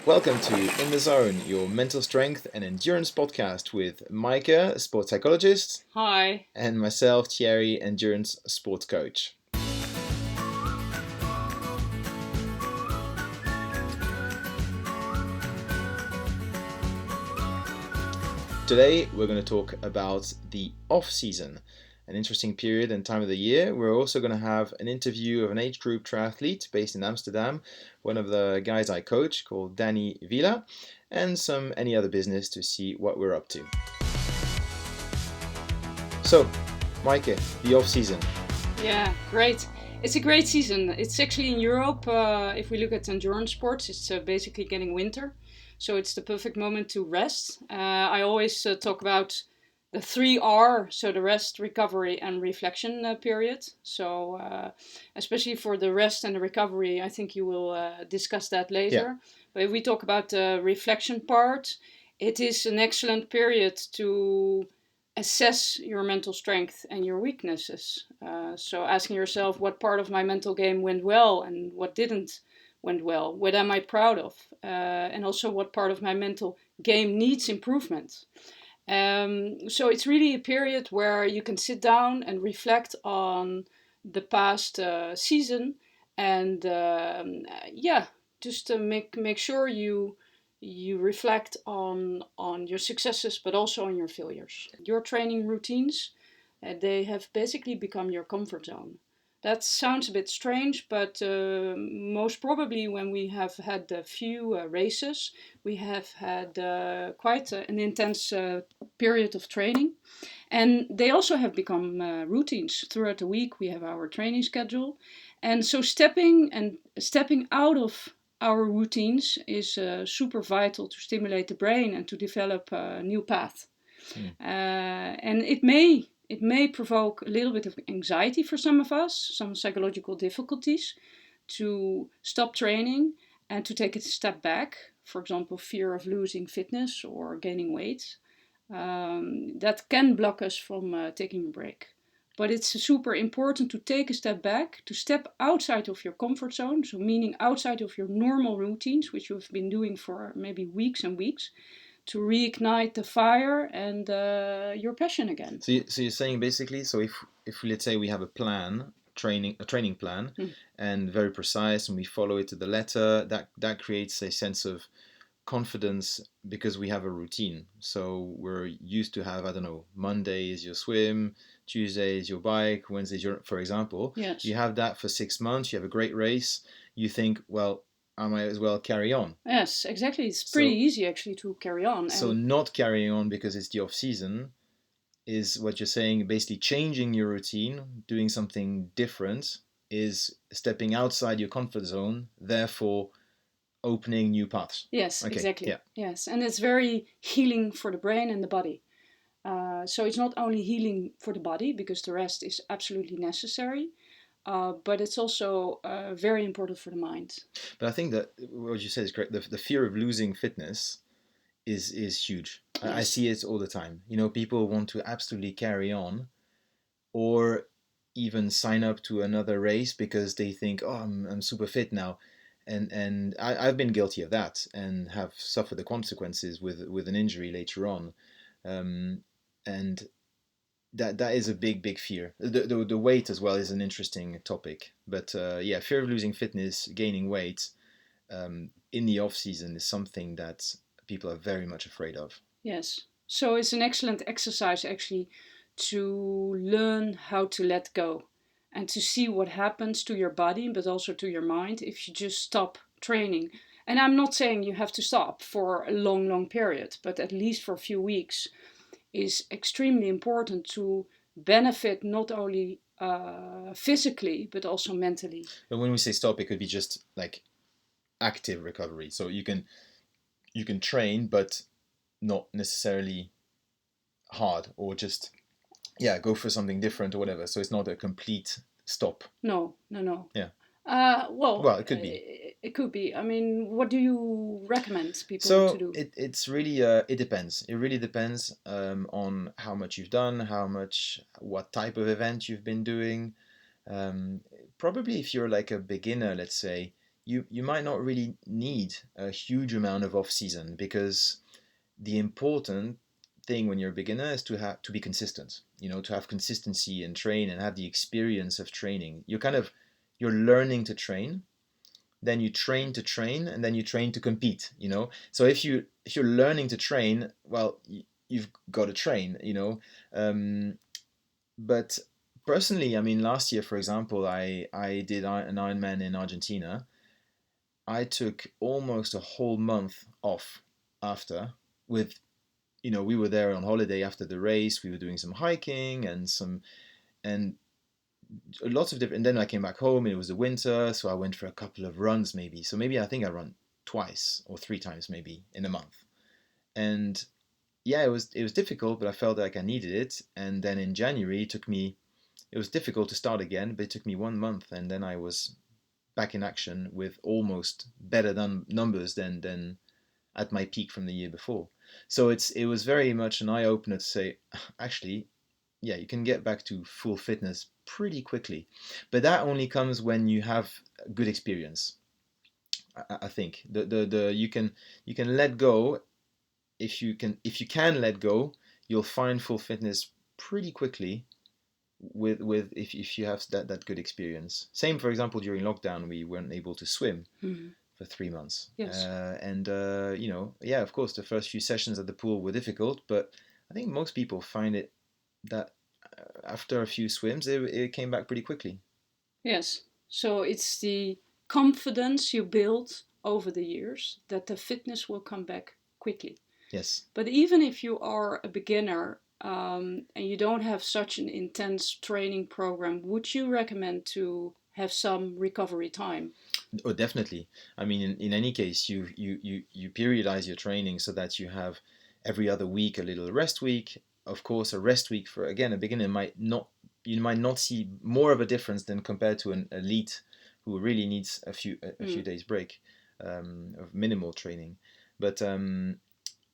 Welcome to In the Zone, your mental strength and endurance podcast with Maayke, sports psychologist, Hi. and myself, Thierry, endurance sports coach. Today, we're going to talk about the off-season, an interesting period and time of the year. We're also going to have an interview of an age group triathlete based in Amsterdam, one of the guys I coach called Dani Villa, and any other business to see what we're up to. So, Maayke, the off-season. Yeah, great. It's a great season. It's actually in Europe. If we look at endurance sports, it's basically getting winter. So it's the perfect moment to rest. I always talk about the 3R, so the rest, recovery, and reflection period. So, especially for the rest and the recovery, I think you will discuss that later. Yeah. But if we talk about the reflection part, it is an excellent period to assess your mental strength and your weaknesses. So asking yourself what part of my mental game went well and what didn't went well. What am I proud of? And also what part of my mental game needs improvement. So it's really a period where you can sit down and reflect on the past season and just to make sure you reflect on your successes but also on your failures. Your training routines, they have basically become your comfort zone. That sounds a bit strange, but most probably when we have had a few races, we have had quite an intense period of training. And they also have become routines. Throughout the week, we have our training schedule. And so stepping out of our routines is super vital to stimulate the brain and to develop a new path. And it may provoke a little bit of anxiety for some of us, some psychological difficulties to stop training and to take a step back. For example, fear of losing fitness or gaining weight. That can block us from taking a break. But it's super important to take a step back, to step outside of your comfort zone, so meaning outside of your normal routines, which you've been doing for maybe weeks and weeks, to reignite the fire and your passion again. So you're saying basically, so if let's say we have a training plan, and very precise, and we follow it to the letter, that creates a sense of confidence because we have a routine. So we're used to have, I don't know, Monday is your swim, Tuesday is your bike, Wednesday is your, for example. Yes. You have that for 6 months, you have a great race, you think, well, I might as well carry on. Yes, exactly. It's pretty easy actually to carry on. So not carrying on because it's the off season is what you're saying, basically changing your routine, doing something different, is stepping outside your comfort zone, therefore opening new paths. Yes, Okay, exactly. yeah. Yes, and it's very healing for the brain and the body. So it's not only healing for the body, because the rest is absolutely necessary, but it's also very important for the mind. But I think that what you said is correct. The fear of losing fitness is huge. I Yes. see it all the time. You know, people want to absolutely carry on, or even sign up to another race because they think, oh, I'm super fit now. And I've been guilty of that and have suffered the consequences with an injury later on. And that is a big fear. The weight as well is an interesting topic. But yeah, fear of losing fitness, gaining weight in the off season is something that people are very much afraid of. Yes. So it's an excellent exercise actually to learn how to let go and to see what happens to your body, but also to your mind if you just stop training. And I'm not saying you have to stop for a long period, but at least for a few weeks is extremely important to benefit not only physically but also mentally. But when we say stop, it could be just like active recovery. So you can train, but not necessarily hard, or just go for something different or whatever. So it's not a complete stop. No. Yeah. Well, it could be. It could be. I mean, what do you recommend people So to do? it's really it depends. It really depends on how much you've done, what type of event you've been doing. Probably if you're like a beginner, let's say, you might not really need a huge amount of off season, because the important thing when you're a beginner is to be consistent. To have consistency and train and have the experience of training. You're learning to train, then you train to train, and then you train to compete. So if you're learning to train, well, you've got to train. But personally, I mean, last year, for example, I did an Ironman in Argentina. I took almost a whole month off after. With we were there on holiday after the race. We were doing some hiking and lots of different. And then I came back home, and it was the winter, so I went for a couple of runs, maybe. So maybe I think I run twice or three times maybe in a month. And yeah, it was difficult, but I felt like I needed it. And then in January, it was difficult to start again, but it took me 1 month, and then I was back in action with almost better numbers than at my peak from the year before. So it was very much an eye opener to say, actually, yeah, you can get back to full fitness pretty quickly, but that only comes when you have good experience. I think the you can let go. If you can let go, you'll find full fitness pretty quickly with if you have that good experience. Same, for example, during lockdown, we weren't able to swim Mhm. for 3 months. Yes. And yeah, of course, the first few sessions at the pool were difficult, but I think most people find it that after a few swims, it came back pretty quickly. Yes. So it's the confidence you build over the years that the fitness will come back quickly. Yes. But even if you are a beginner and you don't have such an intense training program, would you recommend to have some recovery time? Oh, definitely. I mean, in any case, you periodize your training so that you have every other week a little rest week. Of course, a rest week for, again, a beginner might not you might not see more of a difference than compared to an elite who really needs a few Mm. days break of minimal training. But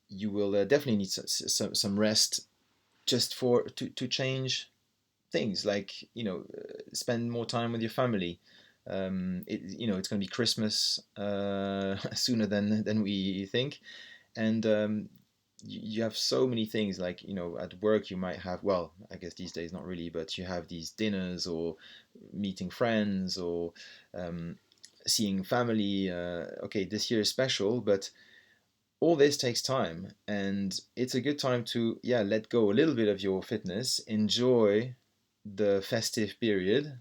you will definitely need some rest just to change things, like spend more time with your family. It's going to be Christmas sooner than we think, and you have so many things, like at work you might have, well, I guess these days not really, but you have these dinners or meeting friends or um, seeing family. Okay, this year is special, but all this takes time, and it's a good time to, yeah, let go a little bit of your fitness, enjoy the festive period,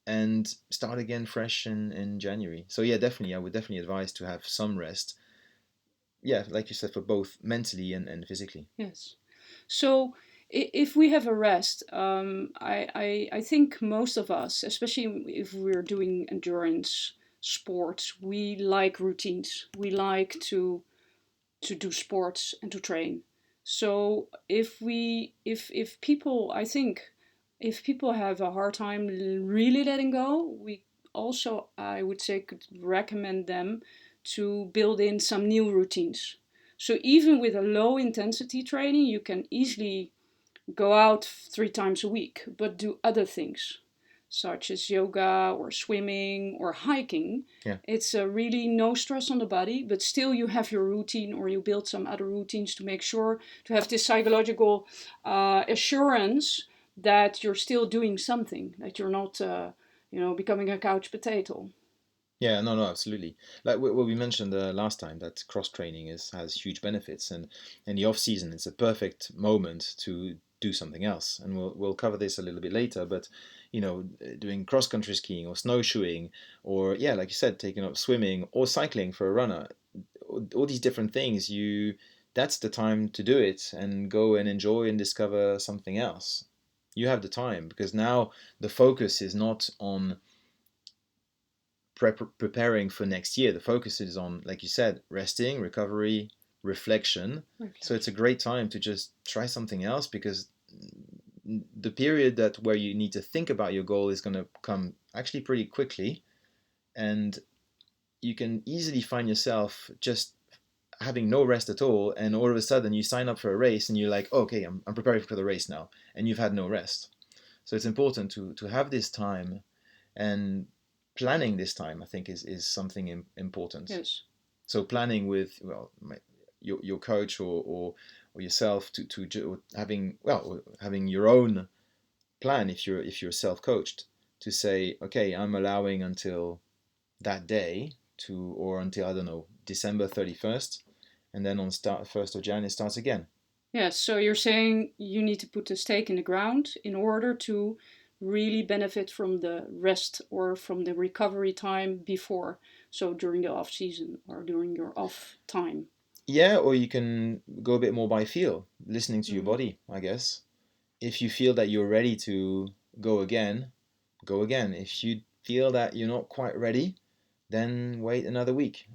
and start again fresh in January. So yeah, definitely, I would definitely advise to have some rest. Yeah, like you said, for both mentally and physically. Yes. So if we have a rest, I think most of us, especially if we're doing endurance sports, we like routines. We like to do sports and to train. So if people, I think if people have a hard time really letting go, we also, I would say, could recommend them to build in some new routines. So even with a low intensity training, you can easily go out 3 times a week, but do other things such as yoga or swimming or hiking. Yeah. It's really no stress on the body, but still you have your routine or you build some other routines to make sure to have this psychological assurance that you're still doing something, that you're not, becoming a couch potato. Yeah, no, no, absolutely. Like what we mentioned last time, that cross training has huge benefits, and in the off season, it's a perfect moment to do something else. And we'll cover this a little bit later. But doing cross country skiing or snowshoeing, or yeah, like you said, taking up swimming or cycling for a runner, all these different things, that's the time to do it and go and enjoy and discover something else. You have the time, because now the focus is not on preparing for next year. The focus is on, like you said, resting, recovery, reflection. So it's a Reflection. great time to just try something else, because the period that where you need to think about your goal is going to come actually pretty quickly, and you can easily find yourself just having no rest at all, and all of a sudden you sign up for a race and you're like, oh, okay, I'm preparing for the race now, and you've had no rest. So it's important to have this time, and planning this time, I think, is something important. Yes. So planning with, well, your coach or yourself to having your own plan if you're self-coached, to say, okay, I'm allowing until that day to, or until, I don't know, December 31st, and then on start 1st of January it starts again. Yes, so you're saying you need to put a stake in the ground in order to really benefit from the rest or from the recovery time before. So during the off season or during your off time. Yeah, or you can go a bit more by feel, listening to your Mm-hmm. body, I guess. If you feel that you're ready to go again, go again. If you feel that you're not quite ready, then wait another week.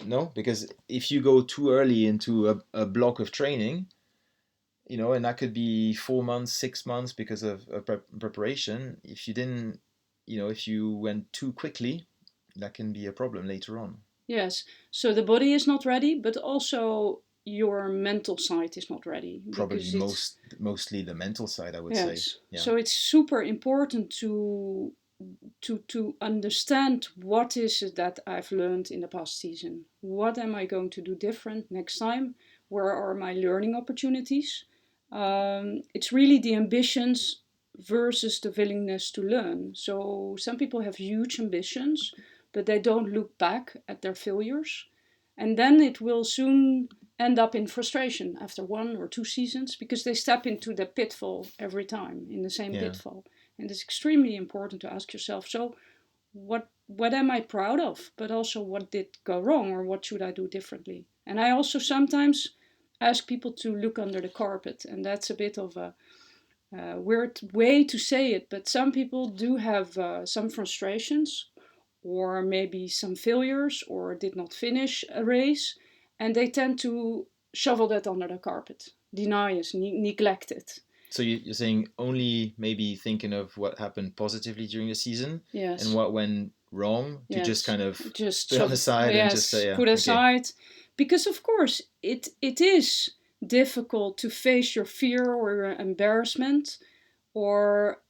No, because if you go too early into a block of training, and that could be 4 months, 6 months because of preparation. If you didn't, if you went too quickly, that can be a problem later on. Yes, so the body is not ready, but also your mental side is not ready Probably because it's mostly the mental side, I would say. yes. Yeah. So it's super important to understand what is it that I've learned in the past season. What am I going to do different next time? Where are my learning opportunities? It's really the ambitions versus the willingness to learn. So some people have huge ambitions, but they don't look back at their failures. And then it will soon end up in frustration after 1 or 2 seasons because they step into the pitfall every time, in the same Yeah. pitfall. And it's extremely important to ask yourself, so what am I proud of, but also what did go wrong or what should I do differently? And I also sometimes ask people to look under the carpet, and that's a bit of a weird way to say it, but some people do have some frustrations or maybe some failures or did not finish a race, and they tend to shovel that under the carpet, deny it, neglect it. So you're saying only maybe thinking of what happened positively during the season and Yes. what went wrong, to just Yes, kind of just put it on so the side and just yes, say, yeah, put okay. aside, because of course it is difficult to face your fear or your embarrassment, or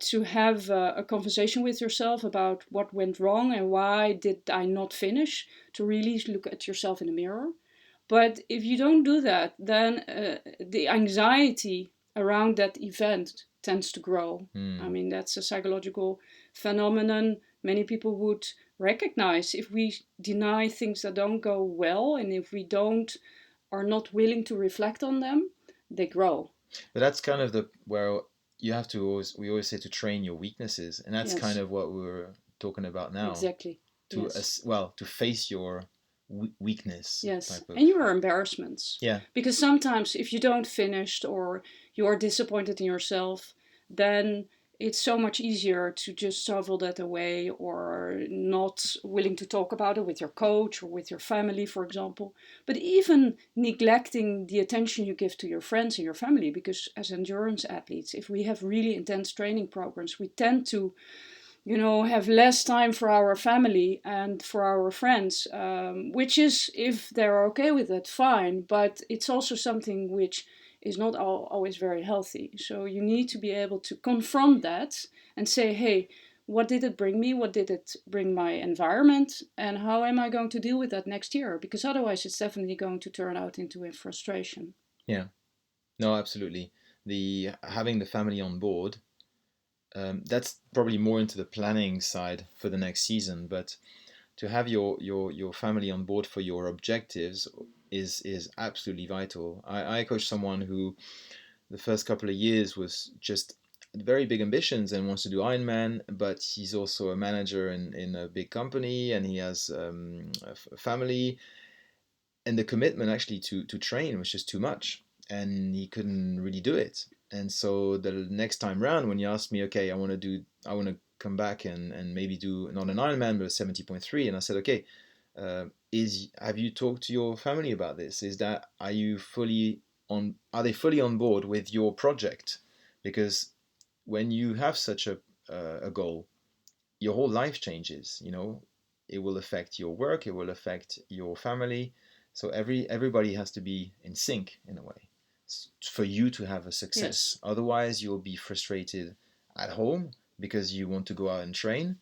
to have a conversation with yourself about what went wrong and why did I not finish. To really look at yourself in the mirror. But if you don't do that, then the anxiety around that event tends to grow. I Hmm. mean, that's a psychological phenomenon many people would recognize. If we deny things that don't go well and if we don't are not willing to reflect on them, they grow. But that's kind of the where you have to always, we always say, to train your weaknesses, and that's kind Yes, of what we're talking about now. exactly. To Yes. to face your weakness Yes, type of. and your embarrassments. Yeah. Because sometimes if you don't finish or you are disappointed in yourself, then it's so much easier to just shovel that away or not willing to talk about it with your coach or with your family, for example. But even neglecting the attention you give to your friends and your family, because as endurance athletes, if we have really intense training programs, we tend to have less time for our family and for our friends, which is, if they're okay with it, fine. But it's also something which is not always very healthy. So you need to be able to confront that and say, hey, what did it bring me? What did it bring my environment? And how am I going to deal with that next year? Because otherwise, it's definitely going to turn out into a frustration. Yeah. No, absolutely. The having the family on board, that's probably more into the planning side for the next season, but to have your family on board for your objectives is absolutely vital. I coach someone who the first couple of years was just very big ambitions and wants to do Ironman, but he's also a manager in a big company, and he has a family, and the commitment actually to train was just too much, and he couldn't really do it. And so the next time round, when you asked me, okay, I want to come back and maybe do not an Ironman but a 70.3, and I said, okay, is have you talked to your family about this? Are they fully on board with your project? Because when you have such a goal, your whole life changes. It will affect your work, it will affect your family. So everybody has to be in sync in a way for you to have a Yes. success. Otherwise, you'll be frustrated at home because you want to go out and train,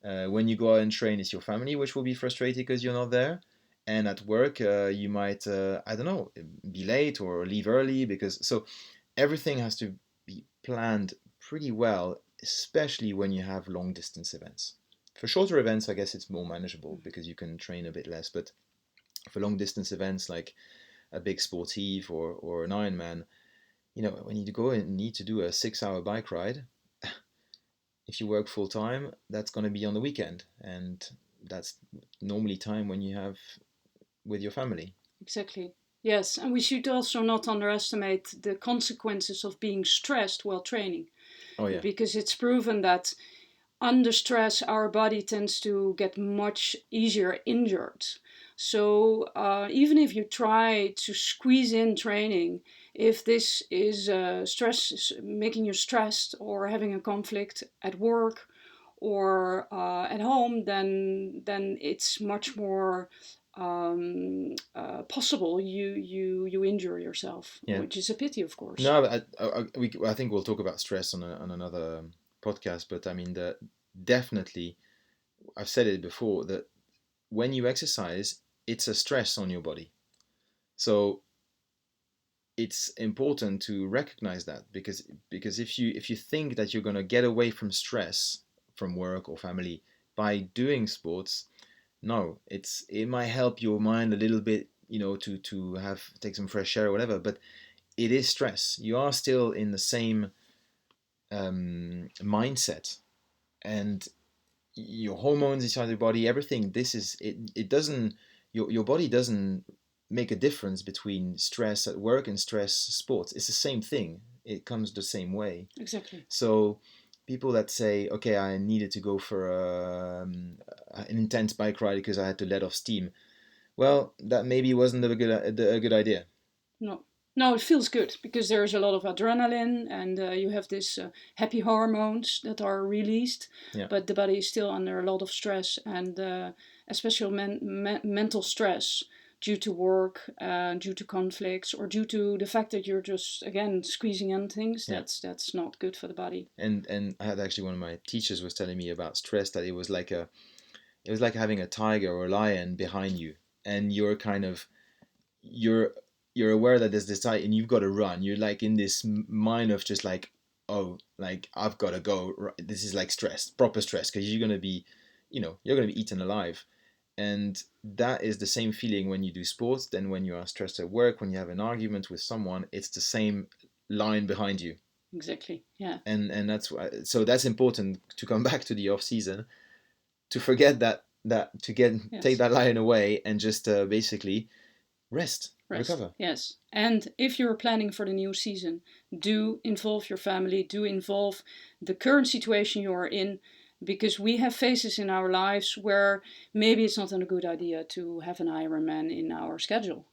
When you go out and train, it's your family which will be frustrated because you're not there. And at work, you might, I don't know, be late or leave early because so everything has to be planned pretty well, especially when you have long distance events. For shorter events, I guess it's more manageable because you can train a bit less. But for long distance events like a big sportive or an Ironman, when you go and need to do a 6 hour bike ride, if you work full time, that's going to be on the weekend, and that's normally time when you have with your family. Exactly. Yes, and we should also not underestimate the consequences of being stressed while training, Oh yeah, because it's proven that under stress our body tends to get much easier injured. So even if you try to squeeze in training, if this is stress making you stressed or having a conflict at work or at home, then it's much more possible you injure yourself, yeah. which is a pity, of course. No, I think we'll talk about stress on another podcast. But I mean, definitely, I've said it before that when you exercise, it's a stress on your body. So it's important to recognize that because if you think that you're going to get away from stress from work or family by doing sports, no, it might help your mind a little bit, to have take some fresh air or whatever, but it is stress. You are still in the same mindset, and your hormones inside your body, everything. This is it. It doesn't. Your body doesn't make a difference between stress at work and stress sports. It's the same thing. It comes the same way. Exactly. So people that say, okay, I needed to go for an intense bike ride because I had to let off steam. Well, that maybe wasn't a good idea. No, no, it feels good because there's a lot of adrenaline and you have this happy hormones that are released, Yeah, but the body is still under a lot of stress and especially mental stress due to work, due to conflicts, or due to the fact that you're just again squeezing in things. yeah. That's not good for the body. And I had actually one of my teachers was telling me about stress, that it was like having a tiger or a lion behind you, and you're you're aware that there's this tiger and you've got to run. You're like in this mind of just like, oh, like I've got to go. This is like stress, proper stress, because you're gonna be eaten alive. And that is the same feeling when you do sports. Then when you are stressed at work, when you have an argument with someone, it's the same line behind you. Exactly. Yeah. And that's why, so that's important to come back to the off season, to forget that to take Yes. that lion away and just basically rest, Rest. recover. Yes. And if you're planning for the new season, do involve your family, do involve the current situation you are in, because we have phases in our lives where maybe it's not a good idea to have an Ironman in our schedule.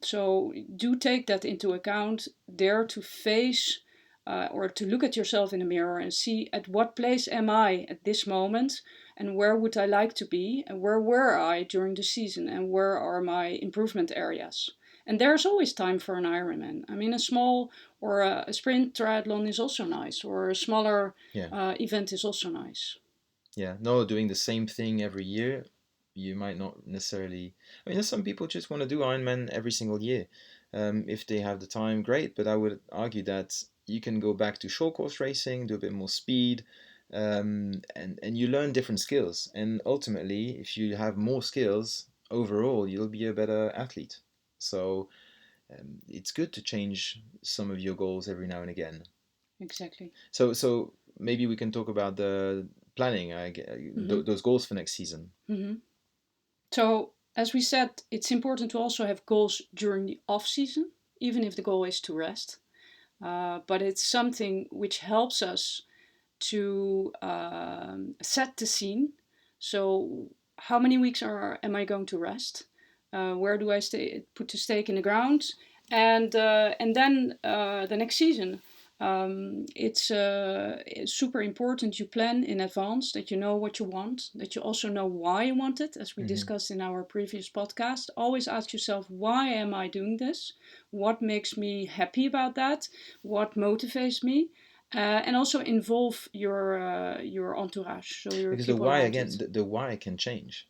So do take that into account. Dare to face or to look at yourself in the mirror and see at what place am I at this moment and where would I like to be and where were I during the season and where are my improvement areas. And there's always time for an Ironman. I mean, a small or a sprint triathlon is also nice, or a smaller Yeah, event is also nice. yeah. No, doing the same thing every year, you might not necessarily. I mean, there's some people just want to do Ironman every single year. If they have the time, great. But I would argue that you can go back to short course racing, do a bit more speed, and you learn different skills. And ultimately, if you have more skills overall, you'll be a better athlete. So it's good to change some of your goals every now and again. Exactly. So maybe we can talk about the planning, Mm-hmm. those goals for next season. Mm-hmm. So, as we said, it's important to also have goals during the off season, even if the goal is to rest. But it's something which helps us to set the scene. So, how many weeks am I going to rest? Where do I put the stake in the ground? And then the next season. It's super important you plan in advance, that you know what you want, that you also know why you want it, as we Hmm. discussed in our previous podcast. Always ask yourself, why am I doing this? What makes me happy about that? What motivates me? And also involve your entourage, so your Because the people why around again, it. the why can change.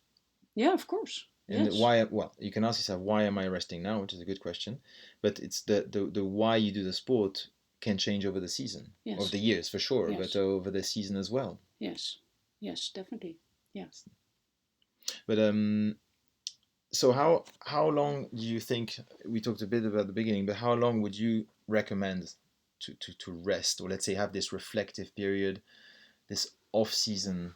Yeah, of course. And the Yes. why, well, you can ask yourself, why am I resting now? Which is a good question. But it's the why you do the sport can change over the season, over Yes. the years for sure, but Yes. over the season as well. Yes. Yes. Definitely. Yeah. But so how long do you think, we talked a bit about the beginning, but how long would you recommend to rest, or let's say have this reflective period, this off season?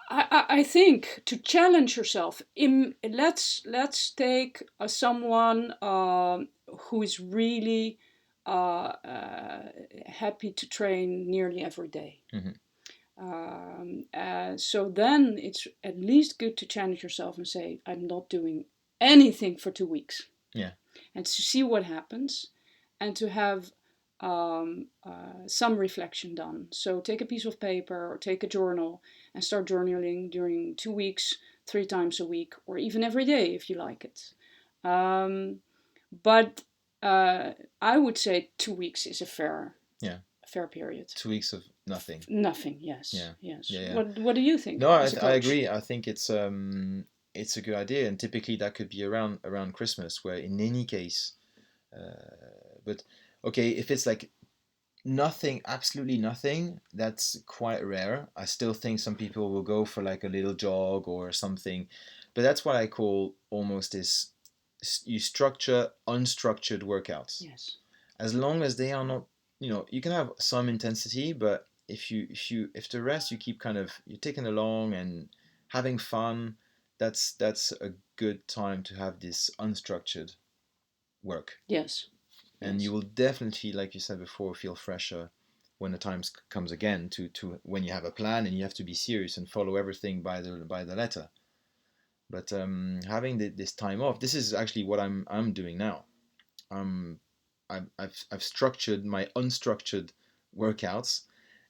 I think to challenge yourself. Let's take someone who is really happy to train nearly every day. Mm-hmm. So then it's at least good to challenge yourself and say, I'm not doing anything for 2 weeks, Yeah. and to see what happens, and to have some reflection done. So take a piece of paper or take a journal and start journaling during 2 weeks, 3 times a week, or even every day if you like it. Um, but I would say 2 weeks is a Yeah. fair period. 2 weeks of nothing. Nothing. Yes. Yeah. Yes. Yeah. Yeah. What do you think No, as a I coach? agree. I think it's a good idea, and typically that could be around Christmas, where in any case, but okay, if it's like nothing, absolutely nothing, that's quite rare. I still think some people will go for like a little jog or something, but that's what I call almost this, you structure unstructured workouts. Yes. As long as they are not, you can have some intensity, but if the rest you keep kind of, you're taking along and having fun, that's a good time to have this unstructured work. Yes. And you Yes. will definitely, like you said before, feel fresher when the time comes again, to when you have a plan and you have to be serious and follow everything by the letter. But having this time off, this is actually what I'm doing now. um, I've structured my unstructured workouts,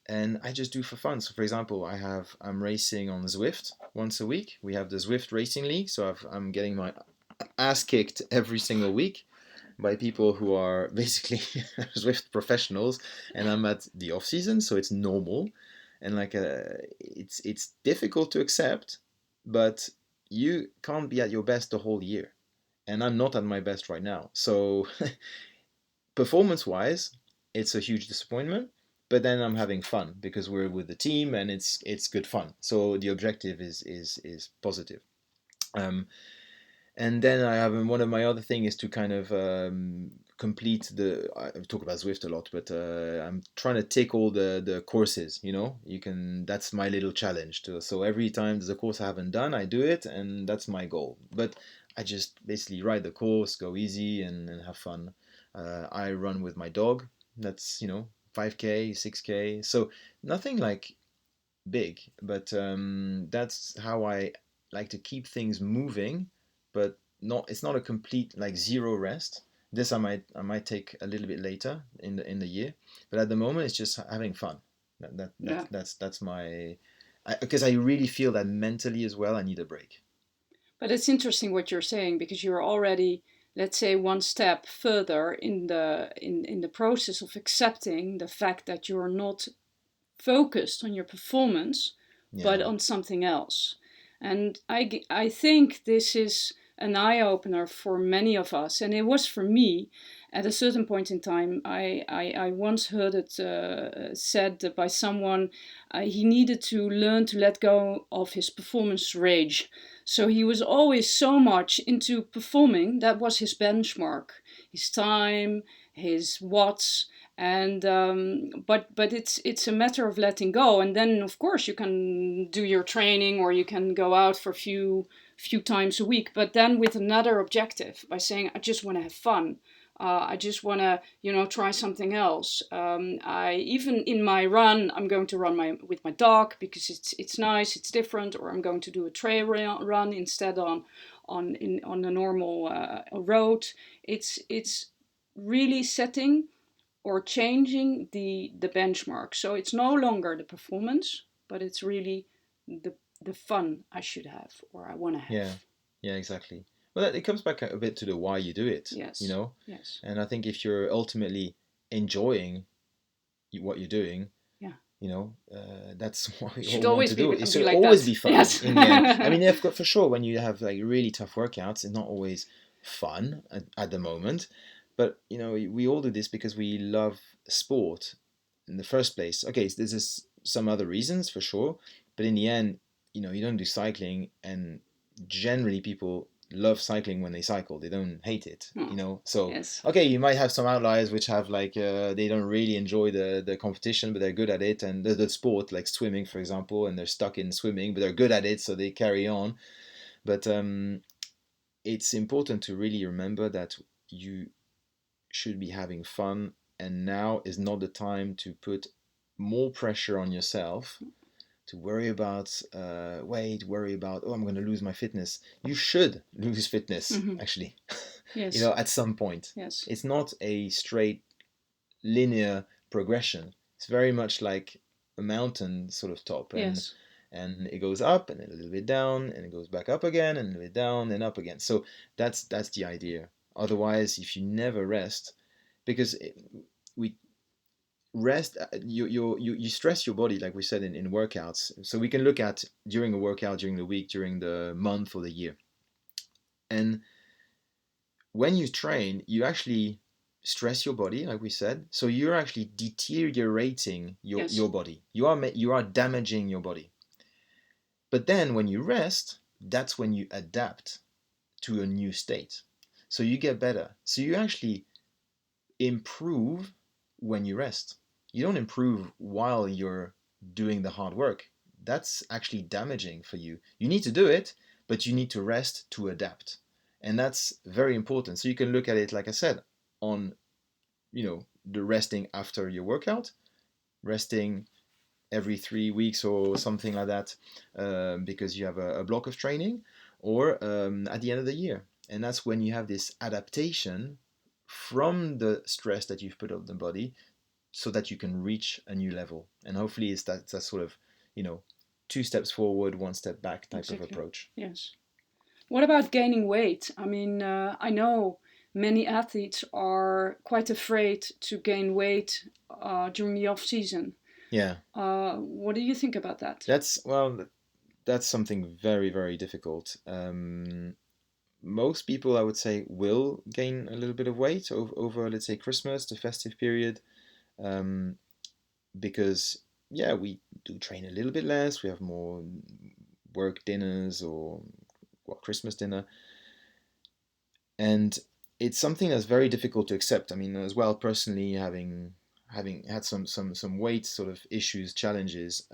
and I just do for fun. So, for example, I'm racing on Zwift once a week. We have the Zwift Racing League, so I'm getting my ass kicked every single week by people who are basically Zwift professionals, and I'm at the off season, so it's normal, and like it's difficult to accept, but you can't be at your best the whole year, and I'm not at my best right now. So performance wise, it's a huge disappointment. But then I'm having fun because we're with the team and it's good fun. So the objective is positive. Um, and then I have one of my other thing is to kind of complete the. I talk about Zwift a lot, but I'm trying to take all the courses. You can. That's my little challenge. So every time there's a course I haven't done, I do it, and that's my goal. But I just basically ride the course, go easy, and have fun. I run with my dog. That's 5K, 6K. So nothing like big, but that's how I like to keep things moving, but not. It's not a complete like zero rest. This I might take a little bit later in the year, but at the moment it's just having fun. Yeah. That's my, because I really feel that mentally as well I need a break. But it's interesting what you're saying, because you're already, let's say, one step further in the process of accepting the fact that you're not focused on your performance, but Yeah, on something else. And I think this is an eye opener for many of us. And it was for me at a certain point in time. I once heard it said by someone, he needed to learn to let go of his performance rage. So he was always so much into performing, that was his benchmark, his time, his watts, and but it's a matter of letting go, and then of course you can do your training or you can go out for a few times a week, but then with another objective, by saying, I just want to have fun. I just want to, try something else. I even in my run, I'm going to run with my dog because it's nice, it's different, or I'm going to do a trail run instead on a normal road. It's really setting or changing the benchmark. So it's no longer the performance, but it's really the fun I should have or I want to yeah, have. yeah, exactly. Well, it comes back a bit to the why you do it, Yes, yes, and I think if you're ultimately enjoying what you're doing, Yeah. that's what we all Should want always to do. It be should like always that. be fun Yes. in the end. I mean, for sure, when you have like really tough workouts, it's not always fun at the moment. But we all do this because we love sport in the first place. Okay, so there's some other reasons for sure, but in the end, you don't do cycling, and generally people love cycling when they cycle. They don't hate it, Oh, So yes. okay, you might have some outliers which have like they don't really enjoy the competition, but they're good at it, and the sport like swimming, for example, and they're stuck in swimming, but they're good at it, so they carry on. But it's important to really remember that you should be having fun, and now is not the time to put more pressure on yourself to worry about weight, worry about, oh, I'm going to lose my fitness. You should lose fitness, Mm-hmm. actually, Yes. at some point. Yes. It's not a straight linear progression. It's very much like a mountain sort of top, and Yes. it goes up and then a little bit down, and it goes back up again and a little bit down and up again. So that's the idea. Otherwise, if you never rest, because we rest, you stress your body, like we said in workouts. So we can look at during a workout, during the week, during the month or the year, and when you train, you actually stress your body, like we said. So you're actually deteriorating Yes. your body. You are damaging your body. But then when you rest, that's when you adapt to a new state. So you get better. So you actually improve when you rest. You don't improve while you're doing the hard work. That's actually damaging for you. You need to do it, but you need to rest to adapt. And that's very important. So you can look at it, like I said, on, the resting after your workout, resting every 3 weeks or something like that, because you have a block of training, or at the end of the year. And that's when you have this adaptation from the stress that you've put on the body, so that you can reach a new level. And hopefully it's that sort of, 2 steps forward, 1 step back type of Exactly. approach. Yes. What about gaining weight? I mean, I know many athletes are quite afraid to gain weight during the off season. Yeah, What do you think about that? that's something very, very difficult. Most people, I would say, will gain a little bit of weight over let's say, Christmas, the festive period, um, because, yeah, we do train a little bit less. We have more work dinners, or Christmas dinner, and it's something that's very difficult to accept. I mean, as well, personally, having had some weight sort of issues, challenges,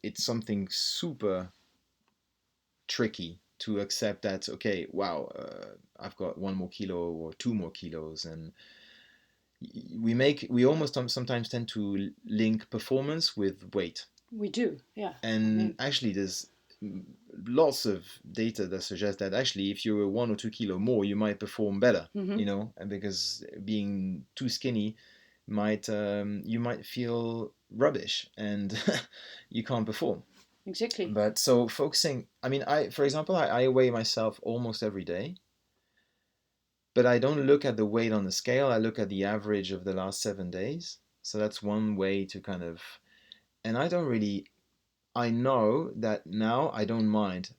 it's something super tricky to accept that, okay, wow, I've got 1 more kilo or 2 more kilos, and we almost sometimes tend to link performance with weight. We do, yeah. I And mean, actually, there's lots of data that suggests that actually, if you're 1 or 2 kilo more, you might perform better. mm-hmm. And because being too skinny might you might feel rubbish, and you can't perform. Exactly. But so focusing, I mean, for example, I weigh myself almost every day, but I don't look at the weight on the scale. I look at the average of the last 7 days. So that's one way to kind of, and I don't really, I know that now I don't mind.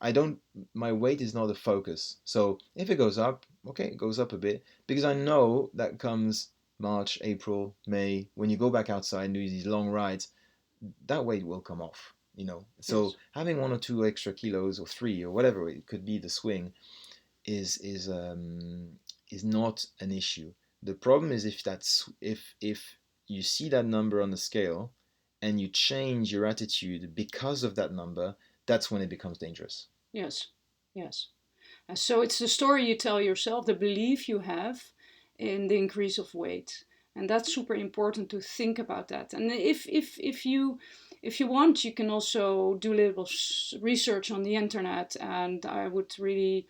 My weight is not the focus. So if it goes up, okay, it goes up a bit, because I know that comes March, April, May, when you go back outside and do these long rides, that weight will come off. So Yes. having 1 or 2 extra kilos, or three, or whatever it could be, the swing is is not an issue. The problem is if you see that number on the scale and you change your attitude because of that number, that's when it becomes dangerous. Yes. Yes. And so it's the story you tell yourself, the belief you have in the increase of weight. And that's super important to think about that. And if you want, you can also do a little research on the internet. And I would really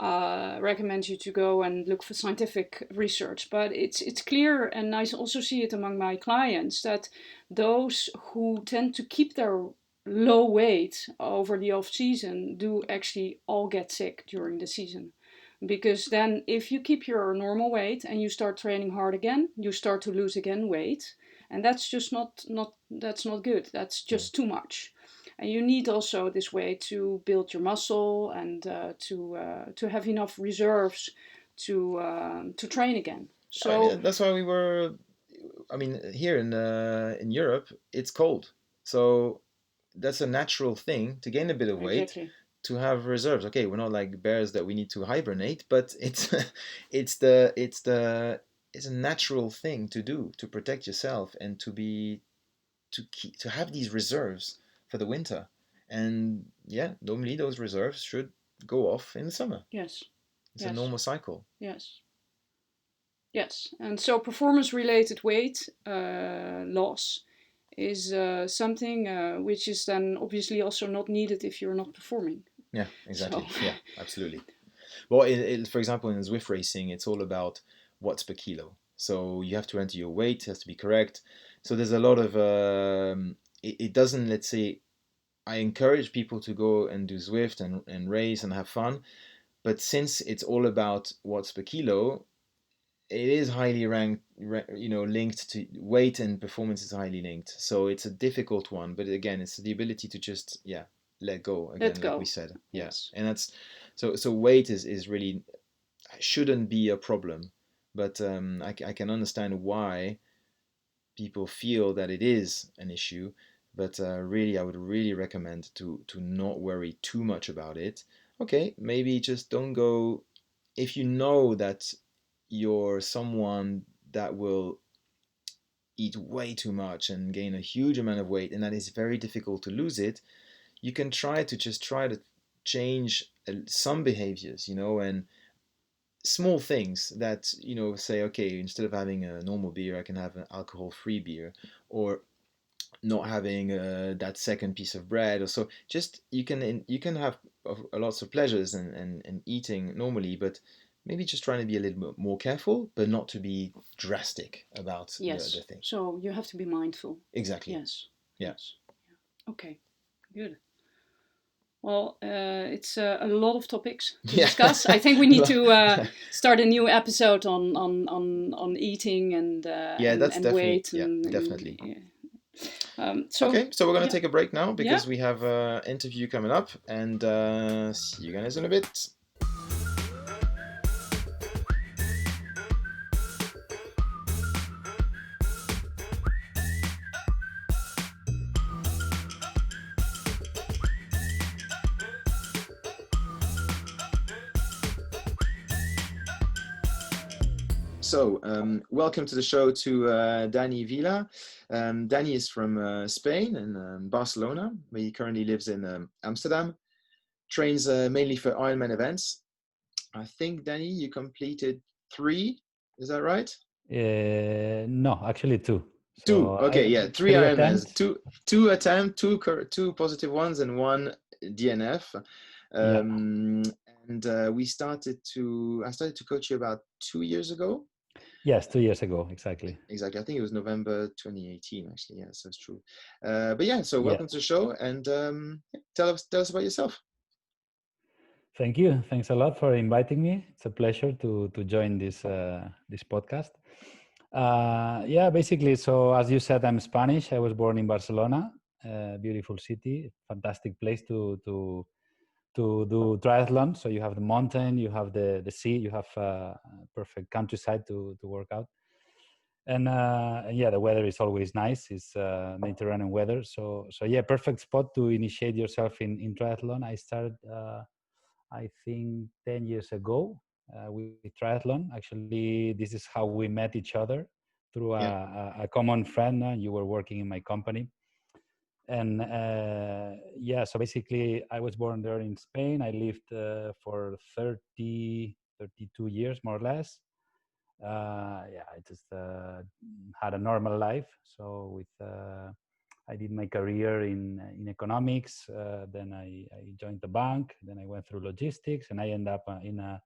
recommend you to go and look for scientific research. But it's clear, and I also see it among my clients, that those who tend to keep their low weight over the off season do actually all get sick during the season. Because then, if you keep your normal weight and you start training hard again, you start to lose again weight. and that's just not that's not good. That's just too much. And you need also this way to build your muscle and to have enough reserves to train again. I So mean, that's why we were. I mean, here in Europe, it's cold, so that's a natural thing to gain a bit of weight, exactly. to have reserves. Okay, we're not like bears that we need to hibernate, but it's it's a natural thing to do to protect yourself and to have these reserves for the winter. And yeah, normally those reserves should go off in the summer. Yes. It's a Yes. normal cycle. Yes. Yes. And so performance related weight loss is something which is then obviously also not needed if you're not performing. Yeah, So exactly. Yeah, absolutely. Well, for example, in Zwift racing, it's all about watts per kilo. So you have to enter your weight, it has to be correct. So there's a lot of, it doesn't, let's say, I encourage people to go and do Zwift and race and have fun. But since it's all about watts per kilo, it is highly linked to weight, and performance is highly linked. So it's a difficult one. But again, it's the ability to just, yeah, let go let again, like we go. said. Yeah. Yes. And that's, so weight is really shouldn't be a problem. But I can understand why people feel that it is an issue. But really, I would really recommend to not worry too much about it. Okay, maybe just don't go if you know that you're someone that will eat way too much and gain a huge amount of weight, and that is very difficult to lose it. You can try to change some behaviors, and small things that say, okay, instead of having a normal beer, I can have an alcohol free beer, or not having that second piece of bread, or so. Just you can have lots of pleasures and eating normally, but maybe just trying to be a little bit more careful, but not to be drastic about the Yes. thing. So you have to be mindful. Exactly. Yes. Yeah. Yes. Okay. Good. Well, it's a lot of topics to Yeah. discuss. I think we need to start a new episode on eating Yeah, that's and definitely, weight yeah, and definitely. yeah. So Okay, so we're gonna yeah, take a break now yeah. because we have an interview coming up, and see you guys in a bit. So, welcome to the show to Dani Villa. Dani is from Spain and Barcelona. He currently lives in Amsterdam. Trains mainly for Ironman events. I think, Dani, you completed 3. Is that right? No, actually two. Two. So Okay, I yeah, 3 three Ironmans. attempts. Two attempt, two positive ones, and one DNF. Yeah. Um, and I started to coach you about 2 years ago. Yes, 2 years ago, exactly. Exactly. I think it was November 2018, actually. Yeah, so it's true. But yeah, so Yeah. welcome to the show, and tell us about yourself. Thank you. Thanks a lot for inviting me. It's a pleasure to join this podcast. Yeah, basically. So as you said, I'm Spanish. I was born in Barcelona, a beautiful city, fantastic place to do triathlon. So you have the mountain, you have the sea, you have perfect countryside to work out. And yeah, the weather is always nice. It's Mediterranean weather, so yeah, perfect spot to initiate yourself in triathlon. I started, I think, 10 years ago with triathlon. Actually, this is how we met each other through Yeah. a common friend. You were working in my company, and yeah, so basically, I was born there in Spain. I lived for 32 years, more or less. Yeah, I just had a normal life. So I did my career in economics. Then I joined the bank. Then I went through logistics, and I end up in a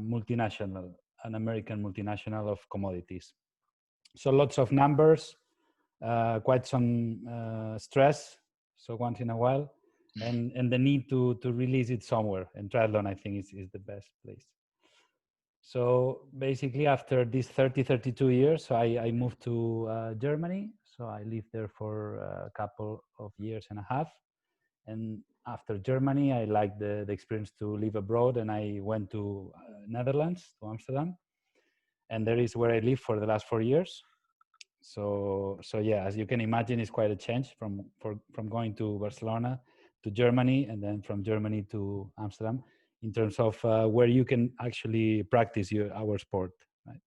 multinational, an American multinational of commodities. So lots of numbers, quite some stress. So once in a while, and the need to release it somewhere. And triathlon, I think, is the best place. So basically, after these 32 years, so I moved to Germany. So I lived there for a couple of years and a half. And after Germany, I liked the experience to live abroad, and I went to Netherlands, to Amsterdam. And there is where I live for the last 4 years. So yeah, as you can imagine, it's quite a change from going to Barcelona to Germany, and then from Germany to Amsterdam, in terms of where you can actually practice our sport, right?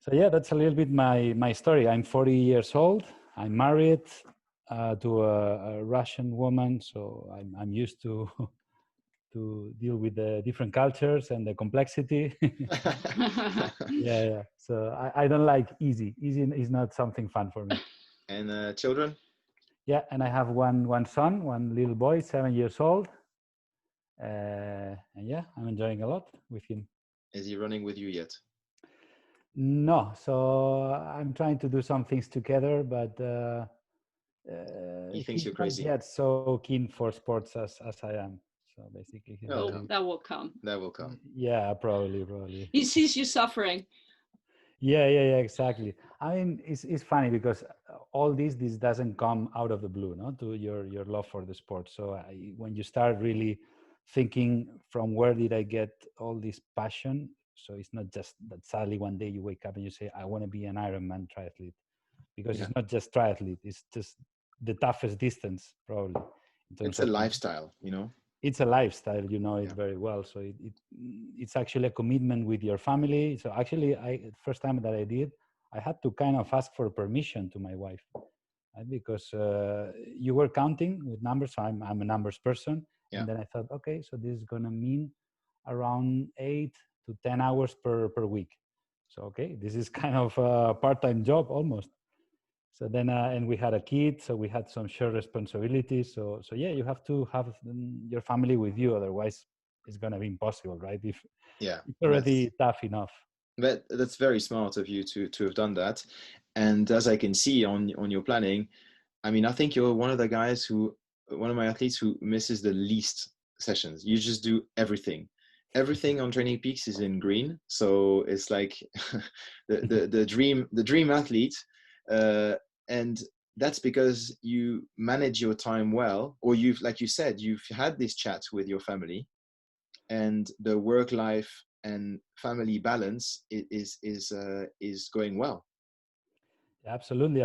So yeah, that's a little bit my story. I'm 40 years old. I'm married to a Russian woman, so I'm used to to deal with the different cultures and the complexity. Yeah. So I don't like easy. Easy is not something fun for me. And children? Yeah, and I have one son, one little boy, 7 years old. And yeah, I'm enjoying a lot with him. Is he running with you yet? No, so I'm trying to do some things together, but He thinks he's you're not crazy. yet so keen for sports as I am. So basically, he's That'll very, come. That will come. That will come. yeah, probably. He sees you suffering. Yeah, exactly. I mean, it's funny because all this doesn't come out of the blue, no, to your love for the sport. So when you start really thinking from where did I get all this passion, so it's not just that suddenly one day you wake up and you say I want to be an Ironman triathlete, because Yeah. it's not just triathlete, it's just the toughest distance probably in terms It's a of, lifestyle, you know? it's a lifestyle, you know it Yeah. very well. So it's actually a commitment with your family. So actually, first time that I did, I had to kind of ask for permission to my wife, right? Because you were counting with numbers. So I'm a numbers person. Yeah. And then I thought, okay, so this is going to mean around 8 to 10 hours per week. So okay, this is kind of a part-time job almost. So then and we had a kid, so we had some shared responsibilities. So yeah, you have to have your family with you, otherwise it's going to be impossible, right? If Yeah. it's already tough enough. That's very smart of you to have done that. And as I can see on your planning, I mean, I think you're one of my athletes who misses the least sessions. You just do everything. Everything on Training Peaks is in green, so it's like the dream athlete, uh, and that's because you manage your time well, or you've, like you said, you've had this chat with your family, and the work life and family balance is going well. Absolutely.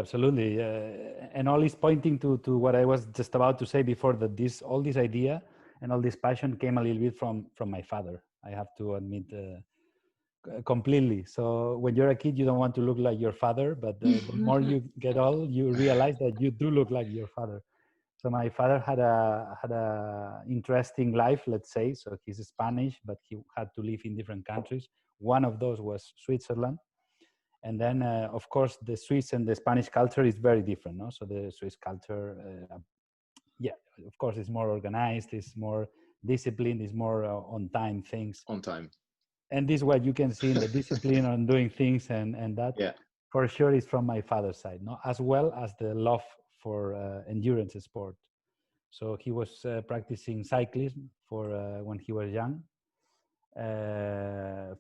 And all is pointing to what I was just about to say before, that all this idea and all this passion came a little bit from my father. I have to admit, completely. So when you're a kid, you don't want to look like your father, but the more you get old, you realize that you do look like your father. So my father had a interesting life, let's say. So he's Spanish, but he had to live in different countries. One of those was Switzerland. And then, of course, the Swiss and the Spanish culture is very different. No? So the Swiss culture, yeah, of course, is more organized, is more disciplined, is more on time things. On time. And this is what you can see in the discipline on doing things, and that Yeah. for sure is from my father's side, no, as well as the love for endurance sport. So he was practicing cyclism for when he was young,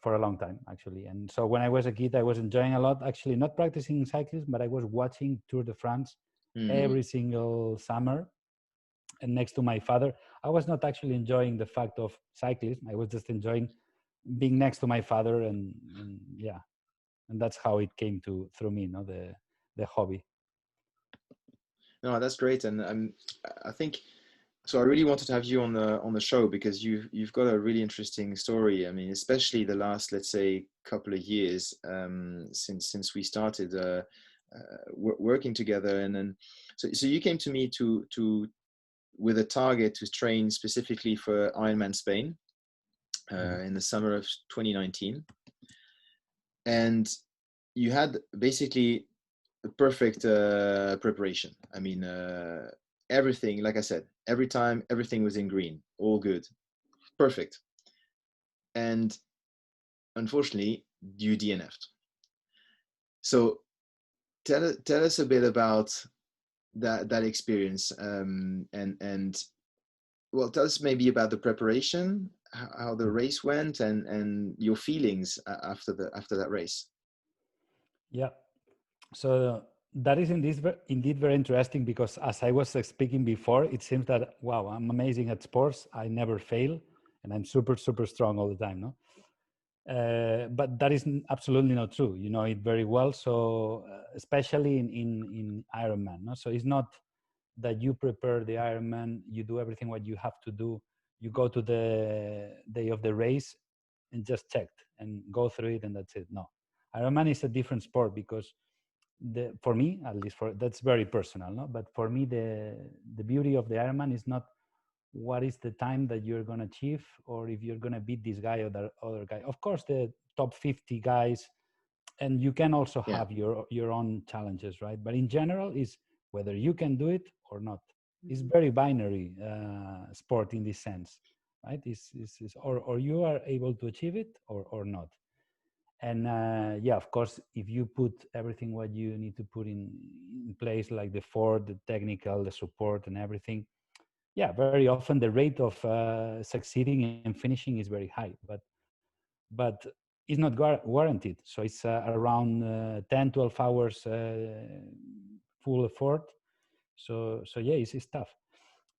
for a long time actually. And so when I was a kid, I was enjoying a lot, actually not practicing cyclism, but I was watching Tour de France every single summer. And next to my father, I was not actually enjoying the fact of cyclism. I was just enjoying being next to my father, and yeah, and that's how it came to through me, the hobby. No, that's great, and I think so. I really wanted to have you on the show because you've got a really interesting story. I mean, especially the last, let's say, couple of years, since we started working together, and then so you came to me to with a target to train specifically for Ironman Spain in the summer of 2019, and you had basically a perfect preparation. I mean, everything, like I said, every time everything was in green, all good, perfect. And unfortunately, you DNF'd. So tell us a bit about that experience, and well, tell us maybe about the preparation, how the race went and your feelings after that race. Yeah. So that is indeed very interesting, because as I was speaking before, it seems that, wow, I'm amazing at sports. I never fail, and I'm super, super strong all the time. No, but that is absolutely not true. You know it very well. So especially in Ironman. No, so it's not that you prepare the Ironman, you do everything what you have to do, you go to the day of the race and just check and go through it, and that's it. No, Ironman is a different sport, because for me, at least, for that's very personal, no, but for me, the beauty of the Ironman is not what is the time that you're going to achieve, or if you're going to beat this guy or that other guy. Of course, the top 50 guys, and you can also Yeah, have your own challenges, right? But in general, is whether you can do it or not. It's Mhm. very binary sport in this sense, right? Is or you are able to achieve it, or not. And yeah, of course, if you put everything what you need to put in place, like the fort, the technical, the support, and everything, yeah, very often the rate of succeeding and finishing is very high, but it's not warranted. So it's around 10, 12 hours full effort. So yeah, it's tough.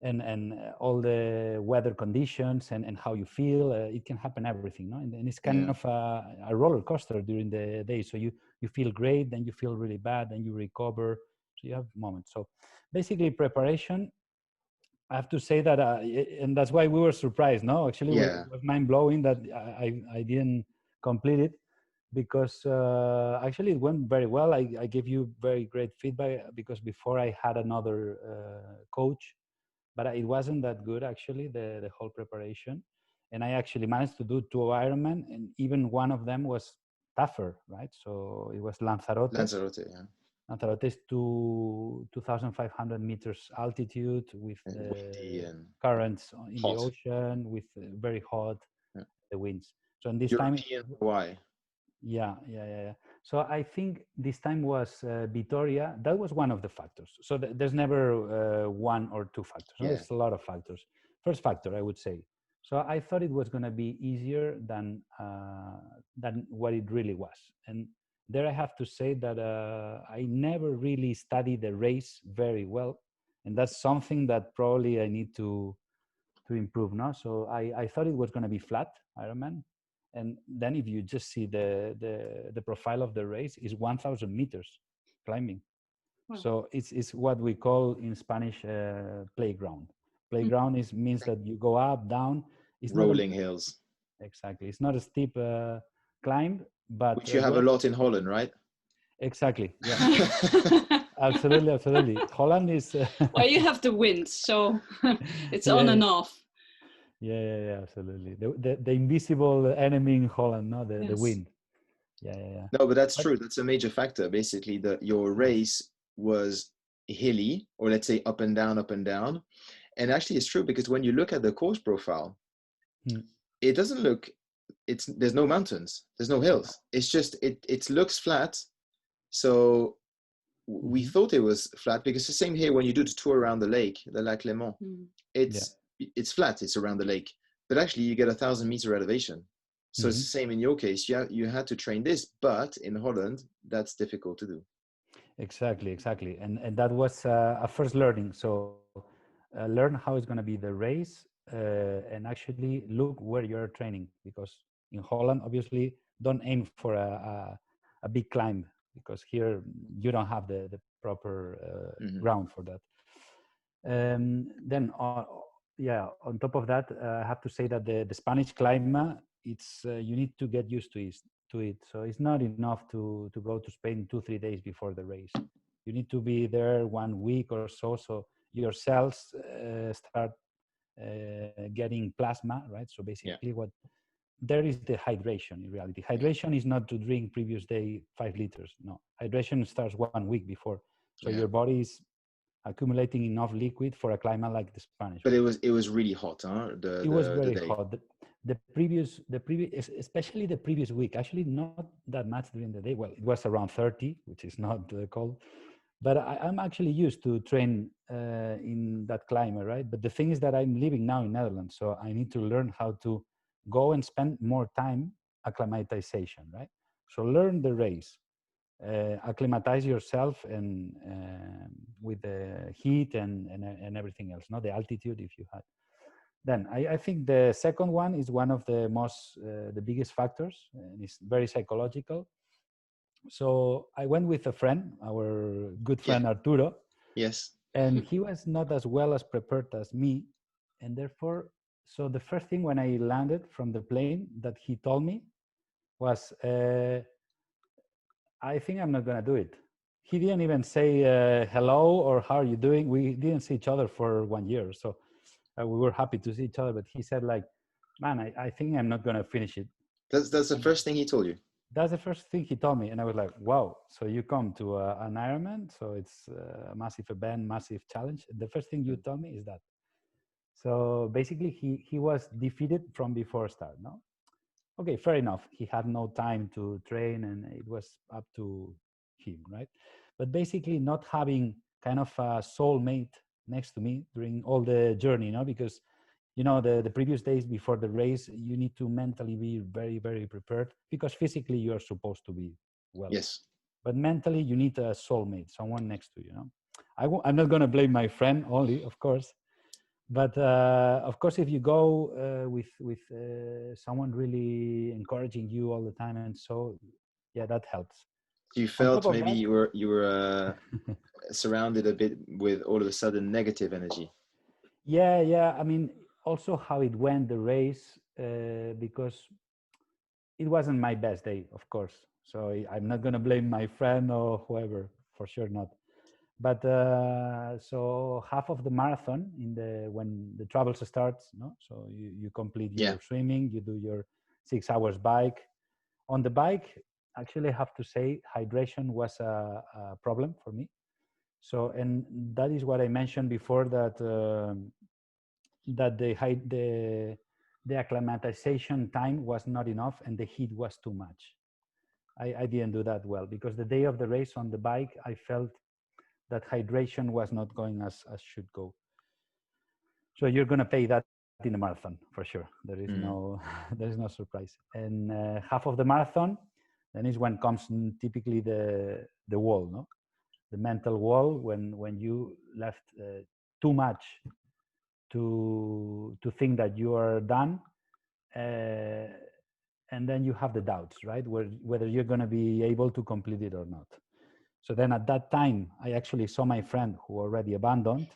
And all the weather conditions and how you feel, it can happen everything, no? And it's kind yeah, of a roller coaster during the day. So you feel great, then you feel really bad, then you recover. So you have moments. So basically preparation, I have to say that, and that's why we were surprised. No, actually, yeah. it was mind blowing that I didn't complete it, because actually it went very well. I gave you very great feedback, because before I had another coach, but it wasn't that good actually, the whole preparation. And I actually managed to do 2 Ironman, and even one of them was tougher, right? So it was Lanzarote. Lanzarote, yeah. Lanzarote is 2,500 meters altitude, with And windy and currents in the hot. ocean, with very hot Yeah. the winds. So in this time, European Hawaii. yeah. So I think this time was Vitoria. That was one of the factors. So there's never one or two factors. No? Yeah, There's a lot of factors. First factor, I would say. So I thought it was going to be easier than what it really was. And there I have to say that I never really studied the race very well, and that's something that probably I need to improve. No, so I thought it was going to be flat Ironman, and then if you just see the profile of the race is 1,000 meters climbing. Wow. So it's what we call in Spanish playground. Playground is means that you go up, down. It's not rolling hills, exactly. It's not a steep climb, but which you have a yeah, lot in Holland, right? exactly. Yeah, Mm. absolutely, absolutely. Holland is Well, you have the wind, so it's on yeah, and off. yeah, absolutely. The invisible enemy in Holland, no, the Yes. wind. Yeah. No, but that's But true. That's a major factor. Basically, that your race was hilly, or let's say up and down, up and down. And actually, it's true because when you look at the course profile, mm, it doesn't look. It's there's no mountains, there's no no. hills. It's just it looks flat. So we Hmm. thought it was flat because the same here when you do the tour around the lake, the Lac Léman, Mm. Yeah. it's flat. It's around the lake, but actually you get 1,000 meter elevation. So it's Hmm. the same in your case. You had to train this, but in Holland that's difficult to do. Exactly. And that was a first learning. So learn how it's going to be the race, and actually look where you're training, because in Holland, obviously, don't aim for a big climb, because here you don't have the proper Hmm. ground for that. Then, yeah, on top of that, I have to say that the Spanish climate, it's you need to get used to it. So it's not enough to go to Spain 2 3 days before the race. You need to be there 1 week or so, so your cells start getting plasma, right? So Yeah, basically, what there is the hydration in reality. yeah, Hydration is not to drink previous day 5 liters. No, hydration starts 1 week before. So yeah. your body is accumulating enough liquid for a climate like the Spanish But one. it was really hot, huh? It was The very day. hot. The previous, especially the previous week, actually not that much during the day. Well, it was around 30, which is not cold, but I'm actually used to train in that climate, right? But the thing is that I'm living now in Netherlands, so I need to learn how to go and spend more time acclimatization, right? So learn the race, acclimatize yourself and with the heat and everything else, not the altitude if you had. Then I think the second one is one of the most, the biggest factors, and it's very psychological. So I went with a friend, our good Yeah. friend Arturo, Yes. and he was not as well as prepared as me. And therefore, so the first thing when I landed from the plane that he told me was, I think I'm not going to do it. He didn't even say hello or how are you doing. We didn't see each other for 1 year. So we were happy to see each other. But he said, like, man, I think I'm not going to finish it. That's the And first thing he told you. that's the first thing he told me. And I was like, wow, so you come to an Ironman. So it's a massive event, massive challenge. The first thing you Mm. told me is that. So basically, he was defeated from before start, no? Okay, fair enough. He had no time to train and it was up to him, right? But basically, not having kind of a soulmate next to me during all the journey, because the previous days before the race, you need to mentally be very, very prepared because physically you are supposed to be well. Yes. But mentally, you need a soulmate, someone next to you. I'm not going to blame my friend only, of course, but of course, if you go with someone really encouraging you all the time, and so yeah, that helps. You On top felt of maybe that, you were surrounded a bit with all of a sudden negative energy. yeah. I mean, also how it went the race, because it wasn't my best day, of course. So I'm not gonna blame my friend or whoever, for sure not. But so half of the marathon in the when the travels starts, no, so you complete Yeah. your swimming, you do your 6 hours bike. On the bike, actually, I have to say hydration was a problem for me. So, and that is what I mentioned before, that the acclimatization time was not enough and the heat was too much. I didn't do that well because the day of the race on the bike, I felt that hydration was not going as should go. So you're going to pay that in the marathon for sure. There is no Mm. there is no surprise. And half of the marathon, then is when comes typically the wall, no, the mental wall when you left too much to think that you are done, uh, and then you have the doubts, right? Whether you're going to be able to complete it or not. So then at that time, I actually saw my friend who already abandoned,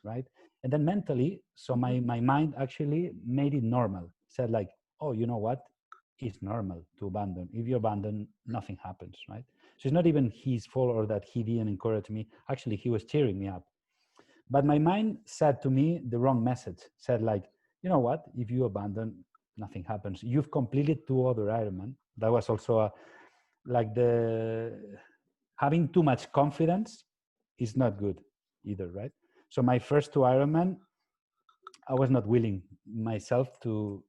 right? And then mentally, so my mind actually made it normal. Said like, oh, you know what? It's normal to abandon. If you abandon, nothing happens, right? So it's not even his fault or that he didn't encourage me. Actually, he was cheering me up. But my mind said to me the wrong message. Said like, you know what? If you abandon, nothing happens. You've completed 2 other Ironman. That was also like the having too much confidence is not good either, right? So my first 2 Ironman, I was not willing myself to